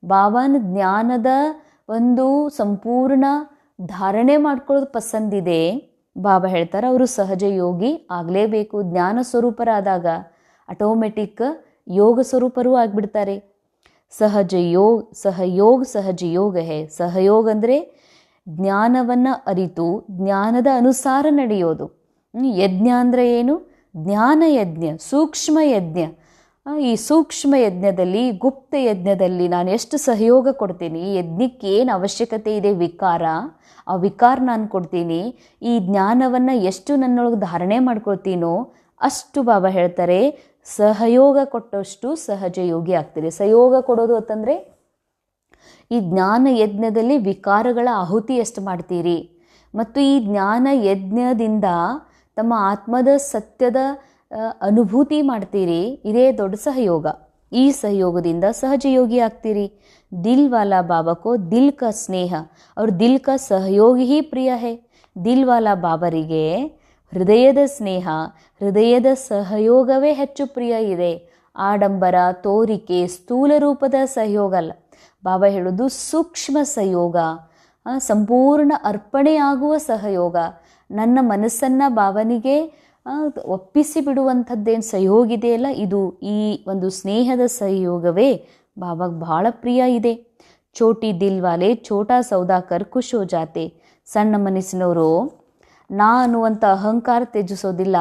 ಬಾಬಾನ ಜ್ಞಾನದ ಒಂದು ಸಂಪೂರ್ಣ ಧಾರಣೆ ಮಾಡ್ಕೊಳ್ಳೋದು ಪಸಂದಿದೆ, ಬಾಬಾ ಹೇಳ್ತಾರೆ ಅವರು ಸಹಜ ಯೋಗಿ ಆಗಲೇಬೇಕು. ಜ್ಞಾನ ಸ್ವರೂಪರಾದಾಗ ಆಟೋಮೆಟಿಕ್ ಯೋಗ ಸ್ವರೂಪರೂ ಆಗಿಬಿಡ್ತಾರೆ. ಸಹಜ ಯೋಗ ಹೇ. ಸಹಯೋಗ ಅಂದರೆ ಜ್ಞಾನವನ್ನು ಅರಿತು ಜ್ಞಾನದ ಅನುಸಾರ ನಡೆಯೋದು. ಯಜ್ಞ ಅಂದರೆ ಏನು? ಜ್ಞಾನ ಯಜ್ಞ, ಸೂಕ್ಷ್ಮ ಯಜ್ಞ. ಈ ಸೂಕ್ಷ್ಮ ಯಜ್ಞದಲ್ಲಿ, ಗುಪ್ತ ಯಜ್ಞದಲ್ಲಿ ನಾನು ಎಷ್ಟು ಸಹಯೋಗ ಕೊಡ್ತೀನಿ, ಈ ಯಜ್ಞಕ್ಕೆ ಏನು ಅವಶ್ಯಕತೆ ಇದೆ, ವಿಕಾರ, ಆ ವಿಕಾರ ನಾನು ಕೊಡ್ತೀನಿ. ಈ ಜ್ಞಾನವನ್ನು ಎಷ್ಟು ನನ್ನೊಳಗೆ ಧಾರಣೆ ಮಾಡ್ಕೊಳ್ತೀನೋ ಅಷ್ಟು ಬಾಬಾ ಹೇಳ್ತಾರೆ ಸಹಯೋಗ ಕೊಟ್ಟಷ್ಟು ಸಹಜ ಯೋಗಿ ಆಗ್ತೀರಿ. ಸಹಯೋಗ ಕೊಡೋದು ಅಂತಂದರೆ ಈ ಜ್ಞಾನ ಯಜ್ಞದಲ್ಲಿ ವಿಕಾರಗಳ ಆಹುತಿ ಎಷ್ಟು ಮಾಡ್ತೀರಿ, ಮತ್ತು ಈ ಜ್ಞಾನ ಯಜ್ಞದಿಂದ ತಮ್ಮ ಆತ್ಮದ ಸತ್ಯದ ಅನುಭೂತಿ ಮಾಡ್ತೀರಿ, ಇದೇ ದೊಡ್ಡ ಸಹಯೋಗ. ಈ ಸಹಯೋಗದಿಂದ ಸಹಜ ಯೋಗಿ ಆಗ್ತೀರಿ. ದಿಲ್ ವಾಲಾ ಬಾಬಾಕೋ ದಿಲ್ ಕಾ ಸ್ನೇಹ ಅವ್ರ ದಿಲ್ ಕಾ ಸಹಯೋಗಿ ಹಿ ಪ್ರಿಯ ಹೇ. ದಿಲ್ ವಾಲಾ ಬಾಬರಿಗೆ ಹೃದಯದ ಸ್ನೇಹ, ಹೃದಯದ ಸಹಯೋಗವೇ ಹೆಚ್ಚು ಪ್ರಿಯ ಇದೆ. ಆಡಂಬರ, ತೋರಿಕೆ, ಸ್ಥೂಲ ರೂಪದ ಸಹಯೋಗ ಅಲ್ಲ. ಬಾಬಾ ಹೇಳೋದು ಸೂಕ್ಷ್ಮ ಸಹಯೋಗ, ಸಂಪೂರ್ಣ ಅರ್ಪಣೆಯಾಗುವ ಸಹಯೋಗ. ನನ್ನ ಮನಸ್ಸನ್ನು ಬಾಬನಿಗೆ ಒಪ್ಪಿಸಿ ಬಿಡುವಂಥದ್ದೇನು ಸಹಯೋಗ ಇದೆಯಲ್ಲ, ಇದು ಈ ಒಂದು ಸ್ನೇಹದ ಸಹಯೋಗವೇ ಬಾಬಾಗೆ ಬಹಳ ಪ್ರಿಯ ಇದೆ. ಚೋಟಿ ದಿಲ್ ವಾಲೆ ಛೋಟಾ ಸೌದಾಕರ್ ಖುಷ್ ಹೋ ಜಾತೆ. ಸಣ್ಣ ಮನಸ್ಸಿನವರು ನಾ ಅನ್ನುವಂಥ ಅಹಂಕಾರ ತ್ಯಜಿಸೋದಿಲ್ಲ.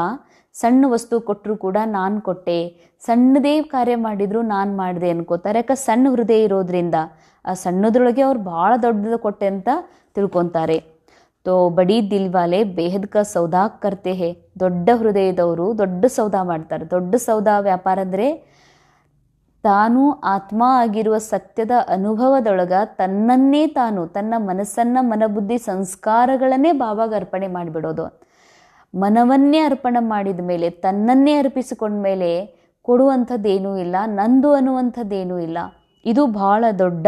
ಸಣ್ಣ ವಸ್ತು ಕೊಟ್ಟರು ಕೂಡ ನಾನು ಕೊಟ್ಟೆ, ಸಣ್ಣದೇ ಕಾರ್ಯ ಮಾಡಿದರೂ ನಾನು ಮಾಡಿದೆ ಅನ್ಕೋತಾರೆ. ಯಾಕೆ ಸಣ್ಣ ಹೃದಯ ಇರೋದ್ರಿಂದ ಆ ಸಣ್ಣದ್ರೊಳಗೆ ಅವ್ರು ಭಾಳ ದೊಡ್ಡದು ಕೊಟ್ಟೆ ಅಂತ ತಿಳ್ಕೊತಾರೆ. ತೋ ಬಡೀ ದಿಲ್ ವಾಲೆ ಬೇಹದ್ ಕಾ ಸೌದಾ ಕರ್ತೆ ಹೇ. ದೊಡ್ಡ ಹೃದಯದವರು ದೊಡ್ಡ ಸೌದಾ ಮಾಡ್ತಾರೆ. ದೊಡ್ಡ ಸೌದಾ ವ್ಯಾಪಾರ ಅಂದರೆ ತಾನು ಆತ್ಮ ಆಗಿರುವ ಸತ್ಯದ ಅನುಭವದೊಳಗ ತನ್ನನ್ನೇ ತಾನು, ತನ್ನ ಮನಸ್ಸನ್ನು, ಮನಬುದ್ಧಿ ಸಂಸ್ಕಾರಗಳನ್ನೇ ಬಾಬಾಗೆ ಅರ್ಪಣೆ ಮಾಡಿಬಿಡೋದು. ಮನವನ್ನೇ ಅರ್ಪಣೆ ಮಾಡಿದ ಮೇಲೆ, ತನ್ನನ್ನೇ ಅರ್ಪಿಸಿಕೊಂಡ ಮೇಲೆ ಕೊಡುವಂಥದ್ದೇನೂ ಇಲ್ಲ, ನಂದು ಅನ್ನುವಂಥದ್ದೇನೂ ಇಲ್ಲ. ಇದು ಬಹಳ ದೊಡ್ಡ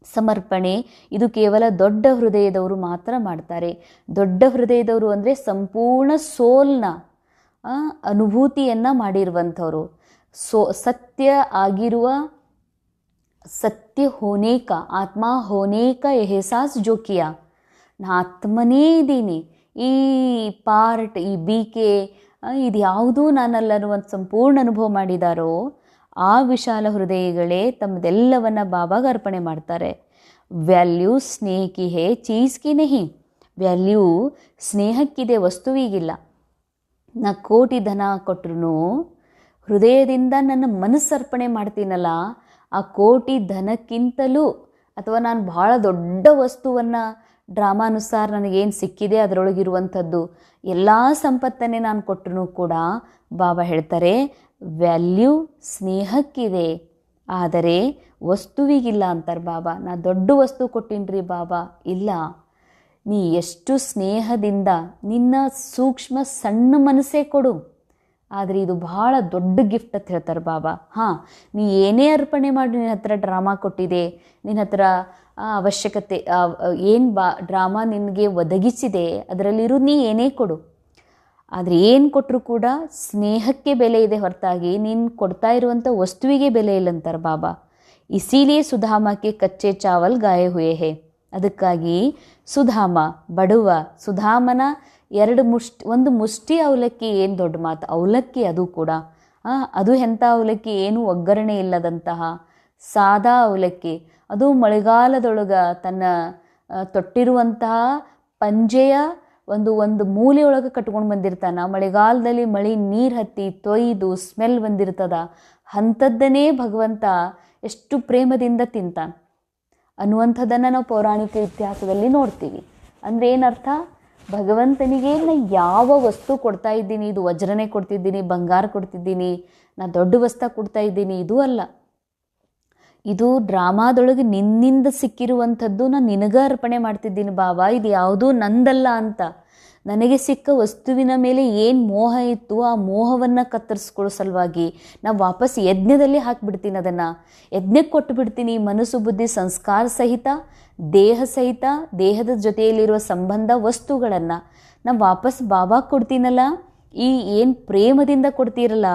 ಸಮರ್ಪಣೆ. ಇದು ಕೇವಲ ದೊಡ್ಡ ಹೃದಯದವರು ಮಾತ್ರ ಮಾಡ್ತಾರೆ. ದೊಡ್ಡ ಹೃದಯದವರು ಅಂದರೆ ಸಂಪೂರ್ಣ ಸೋಲ್ನ ಅನುಭೂತಿಯನ್ನು ಮಾಡಿರುವಂಥವ್ರು. ಸತ್ಯ ಆಗಿರುವ, ಸತ್ಯ ಹೋನೇಕ, ಆತ್ಮ ಹೋನೇಕ ಎಹಸಾಸ್ ಜೋಕಿಯ, ನಾ ಆತ್ಮನೇ ಇದ್ದೀನಿ, ಈ ಪಾರ್ಟ್, ಈ ಬೀಕೆ ಇದು ಯಾವುದೂ ನಾನಲ್ಲ ಅನ್ನುವಂಥ ಸಂಪೂರ್ಣ ಅನುಭವ ಮಾಡಿದಾರೋ ಆ ವಿಶಾಲ ಹೃದಯಗಳೇ ತಮ್ಮದೆಲ್ಲವನ್ನು ಬಾಬಾಗೆ ಅರ್ಪಣೆ ಮಾಡ್ತಾರೆ. ವ್ಯಾಲ್ಯೂ ಸ್ನೇಹಕ್ಕೆ ಹೇ, ಚೀಸ್ಗೆ ನಹಿ. ವ್ಯಾಲ್ಯೂ ಸ್ನೇಹಕ್ಕಿದೆ, ವಸ್ತುವಿಗಿಲ್ಲ. ನಾ ಕೋಟಿ ಧನ ಕೊಟ್ಟರು ಹೃದಯದಿಂದ ನನ್ನ ಮನಸ್ಸು ಅರ್ಪಣೆ ಮಾಡ್ತೀನಲ್ಲ, ಆ ಕೋಟಿ ಧನಕ್ಕಿಂತಲೂ, ಅಥವಾ ನಾನು ಭಾಳ ದೊಡ್ಡ ವಸ್ತುವನ್ನು ಡ್ರಾಮಾನುಸಾರ ನನಗೇನು ಸಿಕ್ಕಿದೆ ಅದರೊಳಗಿರುವಂಥದ್ದು ಎಲ್ಲ ಸಂಪತ್ತನ್ನೇ ನಾನು ಕೊಟ್ಟರು ಕೂಡ ಬಾಬಾ ಹೇಳ್ತಾರೆ ವ್ಯಾಲ್ಯೂ ಸ್ನೇಹಕ್ಕಿದೆ, ಆದರೆ ವಸ್ತುವಿಗಿಲ್ಲ ಅಂತಾರೆ ಬಾಬಾ. ನಾ ದೊಡ್ಡ ವಸ್ತು ಕೊಟ್ಟಿನ್ರಿ ಬಾಬಾ, ಇಲ್ಲ, ನೀ ಎಷ್ಟು ಸ್ನೇಹದಿಂದ ನಿನ್ನ ಸೂಕ್ಷ್ಮ ಸಣ್ಣ ಮನಸ್ಸೇ ಕೊಡು, ಆದರೆ ಇದು ಭಾಳ ದೊಡ್ಡ ಗಿಫ್ಟ್ ಅಂತ ಹೇಳ್ತಾರೆ ಬಾಬಾ. ಹಾಂ, ನೀ ಏನೇ ಅರ್ಪಣೆ ಮಾಡಿ, ನಿನ್ನ ಹತ್ರ ಡ್ರಾಮಾ ಕೊಟ್ಟಿದೆ, ನಿನ್ನ ಹತ್ರ ಅವಶ್ಯಕತೆ ಏನು ಡ್ರಾಮಾ ನಿನಗೆ ಒದಗಿಸಿದೆ, ಅದರಲ್ಲಿರೋ ನೀ ಏನೇ ಕೊಡು, ಆದರೆ ಏನು ಕೊಟ್ಟರು ಕೂಡ ಸ್ನೇಹಕ್ಕೆ ಬೆಲೆ ಇದೆ ಹೊರತಾಗಿ ನೀನು ಕೊಡ್ತಾ ಇರುವಂಥ ವಸ್ತುವಿಗೆ ಬೆಲೆ ಇಲ್ಲ ಅಂತಾರೆ ಬಾಬಾ. ಇಸಿಲಿಯೇ ಸುಧಾಮಕ್ಕೆ ಕಚ್ಚೆ ಚಾವಲ್ ಗಾಯ ಹುಯೇ ಹೇ. ಅದಕ್ಕಾಗಿ ಸುಧಾಮ, ಬಡವ ಸುಧಾಮನ ಒಂದು ಮುಷ್ಟಿ ಅವಲಕ್ಕಿ, ಏನು ದೊಡ್ಡ ಮಾತು, ಅವಲಕ್ಕಿ ಅದು ಕೂಡ, ಅದು ಎಂಥ ಅವಲಕ್ಕಿ, ಏನು ಒಗ್ಗರಣೆ ಇಲ್ಲದಂತಹ ಸಾದಾ ಅವಲಕ್ಕಿ, ಅದು ಮಳೆಗಾಲದೊಳಗೆ ತನ್ನ ತೊಟ್ಟಿರುವಂತಹ ಪಂಜೆಯ ಒಂದು ಮೂಲೆಯೊಳಗೆ ಕಟ್ಕೊಂಡು ಬಂದಿರ್ತಾನೆ. ಮಳೆಗಾಲದಲ್ಲಿ ಮಳೆ ನೀರು ಹತ್ತಿ ತೊಯ್ದು ಸ್ಮೆಲ್ ಬಂದಿರ್ತದ, ಅಂಥದ್ದನ್ನೇ ಭಗವಂತ ಎಷ್ಟು ಪ್ರೇಮದಿಂದ ತಿಂತಾನೆ ಅನ್ನುವಂಥದ್ದನ್ನು ನಾವು ಪೌರಾಣಿಕ ಇತಿಹಾಸದಲ್ಲಿ ನೋಡ್ತೀವಿ. ಅಂದರೆ ಏನರ್ಥ, ಭಗವಂತನಿಗೆ ನಾ ಯಾವ ವಸ್ತು ಕೊಡ್ತಾ ಇದ್ದೀನಿ, ಇದು ವಜ್ರನೇ ಕೊಡ್ತಿದ್ದೀನಿ, ಬಂಗಾರ ಕೊಡ್ತಿದ್ದೀನಿ, ನಾ ದೊಡ್ಡ ವಸ್ತು ಕೊಡ್ತಾ ಇದ್ದೀನಿ, ಇದು ಅಲ್ಲ. ಇದು ಡ್ರಾಮಾದೊಳಗೆ ನಿನ್ನಿಂದ ಸಿಕ್ಕಿರುವಂಥದ್ದು ನಾನು ನಿನಗ ಅರ್ಪಣೆ ಮಾಡ್ತಿದ್ದೀನಿ ಬಾಬಾ, ಇದು ಯಾವುದೂ ನಂದಲ್ಲ ಅಂತ ನನಗೆ ಸಿಕ್ಕ ವಸ್ತುವಿನ ಮೇಲೆ ಏನು ಮೋಹ ಇತ್ತು ಆ ಮೋಹವನ್ನು ಕತ್ತರಿಸ್ಕೊಳ್ಳೋ ಸಲುವಾಗಿ ನಾವು ವಾಪಸ್ ಯಜ್ಞದಲ್ಲಿ ಹಾಕಿಬಿಡ್ತೀನಿ, ಅದನ್ನು ಯಜ್ಞಕ್ಕೆ ಕೊಟ್ಟು ಬಿಡ್ತೀನಿ. ಮನಸ್ಸು ಬುದ್ಧಿ ಸಂಸ್ಕಾರ ಸಹಿತ ದೇಹ ಸಹಿತ ದೇಹದ ಜೊತೆಯಲ್ಲಿರುವ ಸಂಬಂಧ ವಸ್ತುಗಳನ್ನು ನಾವು ವಾಪಸ್ ಬಾಬಾ ಕೊಡ್ತೀನಲ್ಲ, ಈ ಏನು ಪ್ರೇಮದಿಂದ ಕೊಡ್ತೀರಲ್ಲ,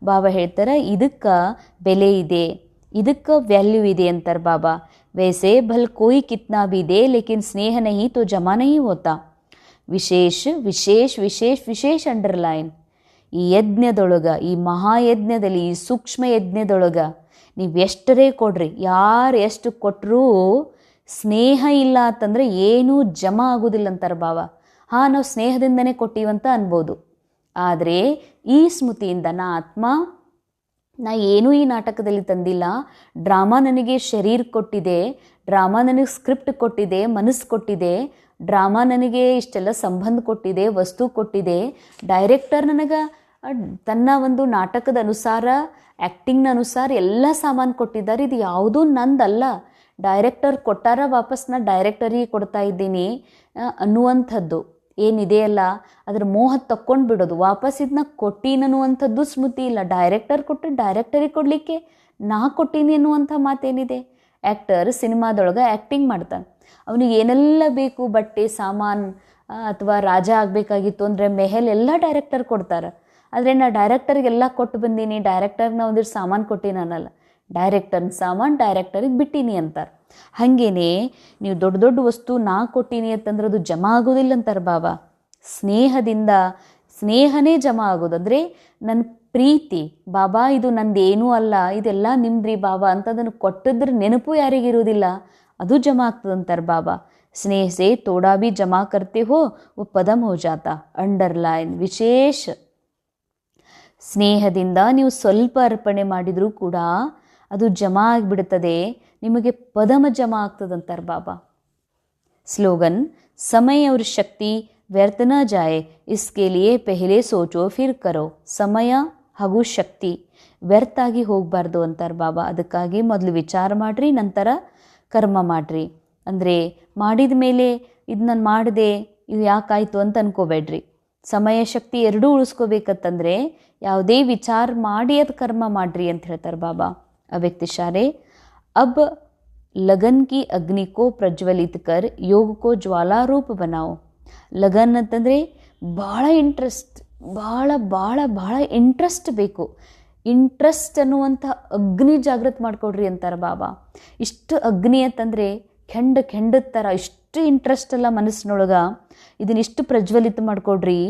ಬಾಬಾ ಹೇಳ್ತಾರೆ ಇದಕ್ಕೆ ಬೆಲೆ ಇದೆ, ಇದಕ್ಕೆ ವ್ಯಾಲ್ಯೂ ಇದೆ ಅಂತಾರೆ ಬಾಬಾ. ವೈಸೆ ಭಲ್ ಕೋಯಿ ಕಿತ್ನಾ ಭಿ ದೇ ಲೇಕಿನ್ ಸ್ನೇಹ ನಹಿ ತೋ ಜಮಾ ನಹಿ ಹೋತಾ. ವಿಶೇಷ ವಿಶೇಷ ವಿಶೇಷ ವಿಶೇಷ ಅಂಡರ್ಲೈನ್. ಈ ಯಜ್ಞದೊಳಗೆ, ಈ ಮಹಾಯಜ್ಞದಲ್ಲಿ, ಈ ಸೂಕ್ಷ್ಮ ಯಜ್ಞದೊಳಗೆ ನೀವು ಎಷ್ಟರೇ ಕೊಡ್ರಿ, ಯಾರು ಎಷ್ಟು ಕೊಟ್ಟರೂ ಸ್ನೇಹ ಇಲ್ಲ ಅಂತಂದರೆ ಏನೂ ಜಮಾ ಆಗೋದಿಲ್ಲ ಅಂತಾರೆ ಬಾಬಾ. ಹಾಂ, ನಾವು ಸ್ನೇಹದಿಂದನೇ ಕೊಟ್ಟಿವಂತ ಅನ್ಬೋದು. ಆದರೆ ಈ ಸ್ಮೃತಿಯಿಂದ ನಾ ಏನೂ ಈ ನಾಟಕದಲ್ಲಿ ತಂದಿಲ್ಲ, ಡ್ರಾಮಾ ನನಗೆ ಶರೀರ ಕೊಟ್ಟಿದೆ, ಡ್ರಾಮಾ ನನಗೆ ಸ್ಕ್ರಿಪ್ಟ್ ಕೊಟ್ಟಿದೆ, ಮನಸ್ಸು ಕೊಟ್ಟಿದೆ, ಡ್ರಾಮಾ ನನಗೆ ಇಷ್ಟೆಲ್ಲ ಸಂಬಂಧ ಕೊಟ್ಟಿದೆ, ವಸ್ತು ಕೊಟ್ಟಿದೆ, ಡೈರೆಕ್ಟರ್ ನನಗೆ ತನ್ನ ಒಂದು ನಾಟಕದ ಅನುಸಾರ, ಆ್ಯಕ್ಟಿಂಗ್ನ ಅನುಸಾರ ಎಲ್ಲ ಸಾಮಾನು ಕೊಟ್ಟಿದ್ದಾರೆ. ಇದು ಯಾವುದೂ ನಂದಲ್ಲ, ಡೈರೆಕ್ಟರ್ ಕೊಟ್ಟಾರ, ವಾಪಸ್ ನಾ ಡೈರೆಕ್ಟರಿಗೆ ಕೊಡ್ತಾ ಇದ್ದೀನಿ ಅನ್ನುವಂಥದ್ದು ಏನಿದೆಯಲ್ಲ, ಅದರ ಮೋಹ ತಕ್ಕೊಂಡು ಬಿಡೋದು. ವಾಪಸ್ ಇದನ್ನ ಕೊಟ್ಟೀನಿ ಅನ್ನುವಂಥದ್ದು ಸ್ಮೃತಿ ಇಲ್ಲ. ಡೈರೆಕ್ಟರ್ ಕೊಟ್ಟು ಡೈರೆಕ್ಟರಿಗೆ ಕೊಡಲಿಕ್ಕೆ ನಾ ಕೊಟ್ಟೀನಿ ಅನ್ನುವಂಥ ಮಾತೇನಿದೆ. ಆ್ಯಕ್ಟರ್ ಸಿನಿಮಾದೊಳಗೆ ಆ್ಯಕ್ಟಿಂಗ್ ಮಾಡ್ತಾನೆ, ಅವನಿಗೆ ಏನೆಲ್ಲ ಬೇಕು, ಬಟ್ಟೆ ಸಾಮಾನು ಅಥವಾ ರಾಜ ಆಗಬೇಕಾಗಿತ್ತು ಅಂದರೆ ಮೆಹಲ್ ಎಲ್ಲ ಡೈರೆಕ್ಟರ್ ಕೊಡ್ತಾರೆ. ಆದರೆ ನಾ ಡೈರೆಕ್ಟರಿಗೆಲ್ಲ ಕೊಟ್ಟು ಬಂದೀನಿ, ಡೈರೆಕ್ಟರ್ನ ಒಂದಿಷ್ಟು ಸಾಮಾನು ಕೊಟ್ಟೀನಿ ಅನ್ನಲ್ಲ, ಡೈರೆಕ್ಟರ್ನ ಸಾಮಾನು ಡೈರೆಕ್ಟರಿಗೆ ಬಿಟ್ಟೀನಿ ಅಂತಾರೆ. ಹಾಗೇನೆ ನೀವು ದೊಡ್ಡ ದೊಡ್ಡ ವಸ್ತು ನಾ ಕೊಟ್ಟೀನಿ ಅಂತಂದ್ರೆ ಅದು ಜಮಾ ಆಗೋದಿಲ್ಲ ಅಂತಾರೆ ಬಾಬಾ. ಸ್ನೇಹದಿಂದ ಸ್ನೇಹನೇ ಜಮಾ ಆಗೋದು. ಅಂದರೆ ನನ್ನ ಪ್ರೀತಿ, ಬಾಬಾ ಇದು ನಂದೇನೂ ಅಲ್ಲ, ಇದೆಲ್ಲ ನಿಮ್ದ್ರಿ ಬಾಬಾ ಅಂತ ಅದನ್ನು ಕೊಟ್ಟಿದ್ರೆ ನೆನಪು ಯಾರಿಗಿರುವುದಿಲ್ಲ, ಅದು ಜಮಾ ಆಗ್ತದಂತಾರೆ ಬಾಬಾ. ಸ್ನೇಹ ಸೇ ತೋಡಾ ಭಿ ಜಮಾ ಕರ್ತೆ ಹೋ वो ಪದಂ ಹೋ ಜಾತಾ. ಅಂಡರ್ಲೈನ್ ವಿಶೇಷ. ಸ್ನೇಹದಿಂದ ನೀವು ಸ್ವಲ್ಪ ಅರ್ಪಣೆ ಮಾಡಿದರೂ ಕೂಡ ಅದು ಜಮಾ ಆಗಿಬಿಡುತ್ತದೆ, ನಿಮಗೆ ಪದಮ ಜಮಾ ಆಗ್ತದಂತಾರೆ ಬಾಬಾ. ಸ್ಲೋಗನ್ ಸಮಯ और ಶಕ್ತಿ ವ್ಯರ್ಥ ನ ಜಾಯೆ इसके लिए पहले सोचो फिर करो. ಸಮಯ ಹಾಗೂ ಶಕ್ತಿ ವ್ಯರ್ಥ ಆಗಿ ಹೋಗಬಾರ್ದು ಅಂತಾರೆ ಬಾಬಾ. ಅದಕ್ಕಾಗಿ ಮೊದಲು ವಿಚಾರ ಮಾಡಿರಿ, ನಂತರ ಕರ್ಮ ಮಾಡಿರಿ. ಅಂದರೆ ಮಾಡಿದ ಮೇಲೆ ಇದು ನಾನು ಮಾಡಿದೆ, ಇದು ಯಾಕಾಯಿತು ಅಂತ ಅನ್ಕೋಬೇಡ್ರಿ. ಸಮಯ ಶಕ್ತಿ ಎರಡೂ ಉಳಿಸ್ಕೋಬೇಕಂತಂದರೆ ಯಾವುದೇ ವಿಚಾರ ಮಾಡಿ ಅದು ಕರ್ಮ ಮಾಡಿರಿ ಅಂತ ಹೇಳ್ತಾರೆ ಬಾಬಾ. ಅವ್ಯಕ್ತ ಇಶಾರೆ. अब लगन की अग्नि को प्रज्वलित कर योग को ज्वाला रूप बनाओ. ಲಗನ್ ಅಂತಂದರೆ ಭಾಳ ಇಂಟ್ರೆಸ್ಟ್, ಭಾಳ ಭಾಳ ಭಾಳ ಇಂಟ್ರೆಸ್ಟ್ ಬೇಕು. ಇಂಟ್ರೆಸ್ಟ್ ಅನ್ನುವಂಥ ಅಗ್ನಿ ಜಾಗೃತ ಮಾಡಿಕೊಡ್ರಿ ಅಂತಾರೆ ಬಾಬಾ. ಇಷ್ಟು ಅಗ್ನಿ ಅಂತಂದರೆ ಕೆಂಡದ ಥರ ಇಷ್ಟು ಇಂಟ್ರೆಸ್ಟ್ ಅಲ್ಲ ಮನಸ್ಸಿನೊಳಗೆ, ಇದನ್ನಿಷ್ಟು ಪ್ರಜ್ವಲಿತ ಮಾಡಿಕೊಡ್ರಿ.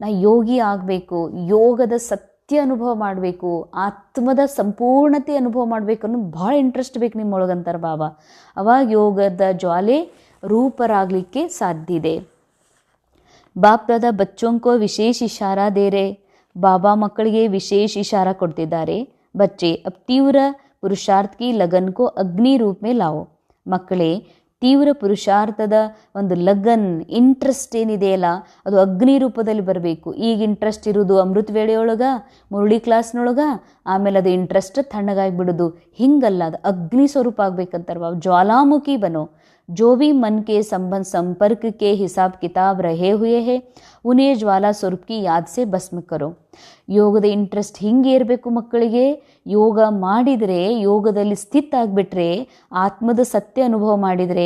ನಾ ಯೋಗಿ ಆಗಬೇಕು, ಯೋಗದ ಸತ್ಯ ಅನುಭವ ಮಾಡಬೇಕು, ಆತ್ಮದ ಸಂಪೂರ್ಣತೆ ಅನುಭವ ಮಾಡಬೇಕು ಅನ್ನೋ ಭಾಳ ಇಂಟ್ರೆಸ್ಟ್ ಬೇಕು ನಿಮ್ಮೊಳಗಂತಾರೆ ಬಾಬಾ. ಅವಾಗ ಯೋಗದ ಜ್ವಾಲೆ ರೂಪರಾಗಲಿಕ್ಕೆ ಸಾಧ್ಯ ಇದೆ. ಬಾಪ್ ದಾದಾ ಬಚ್ಚೋಂಕೋ ವಿಶೇಷ ಇಶಾರಾ ದೇ ರೇ. ಬಾಬಾ ಮಕ್ಕಳಿಗೆ ವಿಶೇಷ ಇಶಾರಾ ಕೊಡ್ತಿದ್ದಾರೆ. ಬಚ್ಚೆ ಅಬ್ ತೀವ್ರ ಪುರುಷಾರ್ಥ ಕಿ ಲಗನ್ ಕೋ ಅಗ್ನಿ ರೂಪ ಮೇ ಲಾವೋ. ಮಕ್ಕಳೇ, ತೀವ್ರ ಪುರುಷಾರ್ಥದ ಒಂದು ಲಗನ್, ಇಂಟ್ರೆಸ್ಟ್ ಏನಿದೆಯಲ್ಲ ಅದು ಅಗ್ನಿ ರೂಪದಲ್ಲಿ ಬರಬೇಕು. ಈಗ ಇಂಟ್ರೆಸ್ಟ್ ಇರೋದು ಅಮೃತ ವೇಳೆಯೊಳಗೆ, ಮುರಳಿ ಕ್ಲಾಸ್ನೊಳಗೆ, ಆಮೇಲೆ ಅದು ಇಂಟ್ರೆಸ್ಟ್ ತಣ್ಣಗಾಗಿಬಿಡೋದು, ಹಿಂಗಲ್ಲ, ಅದು ಅಗ್ನಿ ಸ್ವರೂಪ ಆಗ್ಬೇಕಂತಾರೆ ಬಾಬಾ. ಜ್ವಾಲಾಮುಖಿ ಬನೋ. जो भी मन के संबंध संपर्क के हिसाब किताब रहे हुए हैं उन्हें ज्वाला स्वरूप की याद से भस्म करो. ಯೋಗದ ಇಂಟ್ರೆಸ್ಟ್ ಹಿಂಗೆ ಇರಬೇಕು ಮಕ್ಕಳಿಗೆ. ಯೋಗ ಮಾಡಿದರೆ, ಯೋಗದಲ್ಲಿ ಸ್ಥಿತ ಆಗಿಬಿಟ್ರೆ, ಆತ್ಮದ ಸತ್ಯ ಅನುಭವ ಮಾಡಿದರೆ,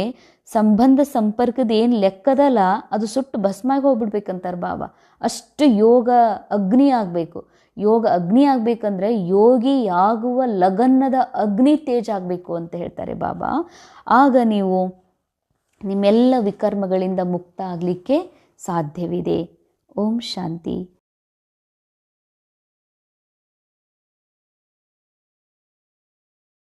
ಸಂಬಂಧ ಸಂಪರ್ಕದ ಏನು ಲೆಕ್ಕದಲ್ಲ ಅದು ಸುಟ್ಟು ಭಸ್ಮಾಗಿ ಹೋಗ್ಬಿಡ್ಬೇಕಂತಾರೆ ಬಾಬಾ. ಅಷ್ಟು ಯೋಗ ಅಗ್ನಿ ಆಗಬೇಕು. ಯೋಗ ಅಗ್ನಿ ಆಗಬೇಕಂದ್ರೆ ಯೋಗಿ ಆಗುವ ಲಗನ್ನದ ಅಗ್ನಿ ತೇಜ ಆಗಬೇಕು ಅಂತ ಹೇಳ್ತಾರೆ ಬಾಬಾ. ಆಗ ನೀವು ನಿಮ್ಮೆಲ್ಲ ವಿಕರ್ಮಗಳಿಂದ ಮುಕ್ತ ಆಗಲಿಕ್ಕೆ ಸಾಧ್ಯವಿದೆ. ಓಂ ಶಾಂತಿ.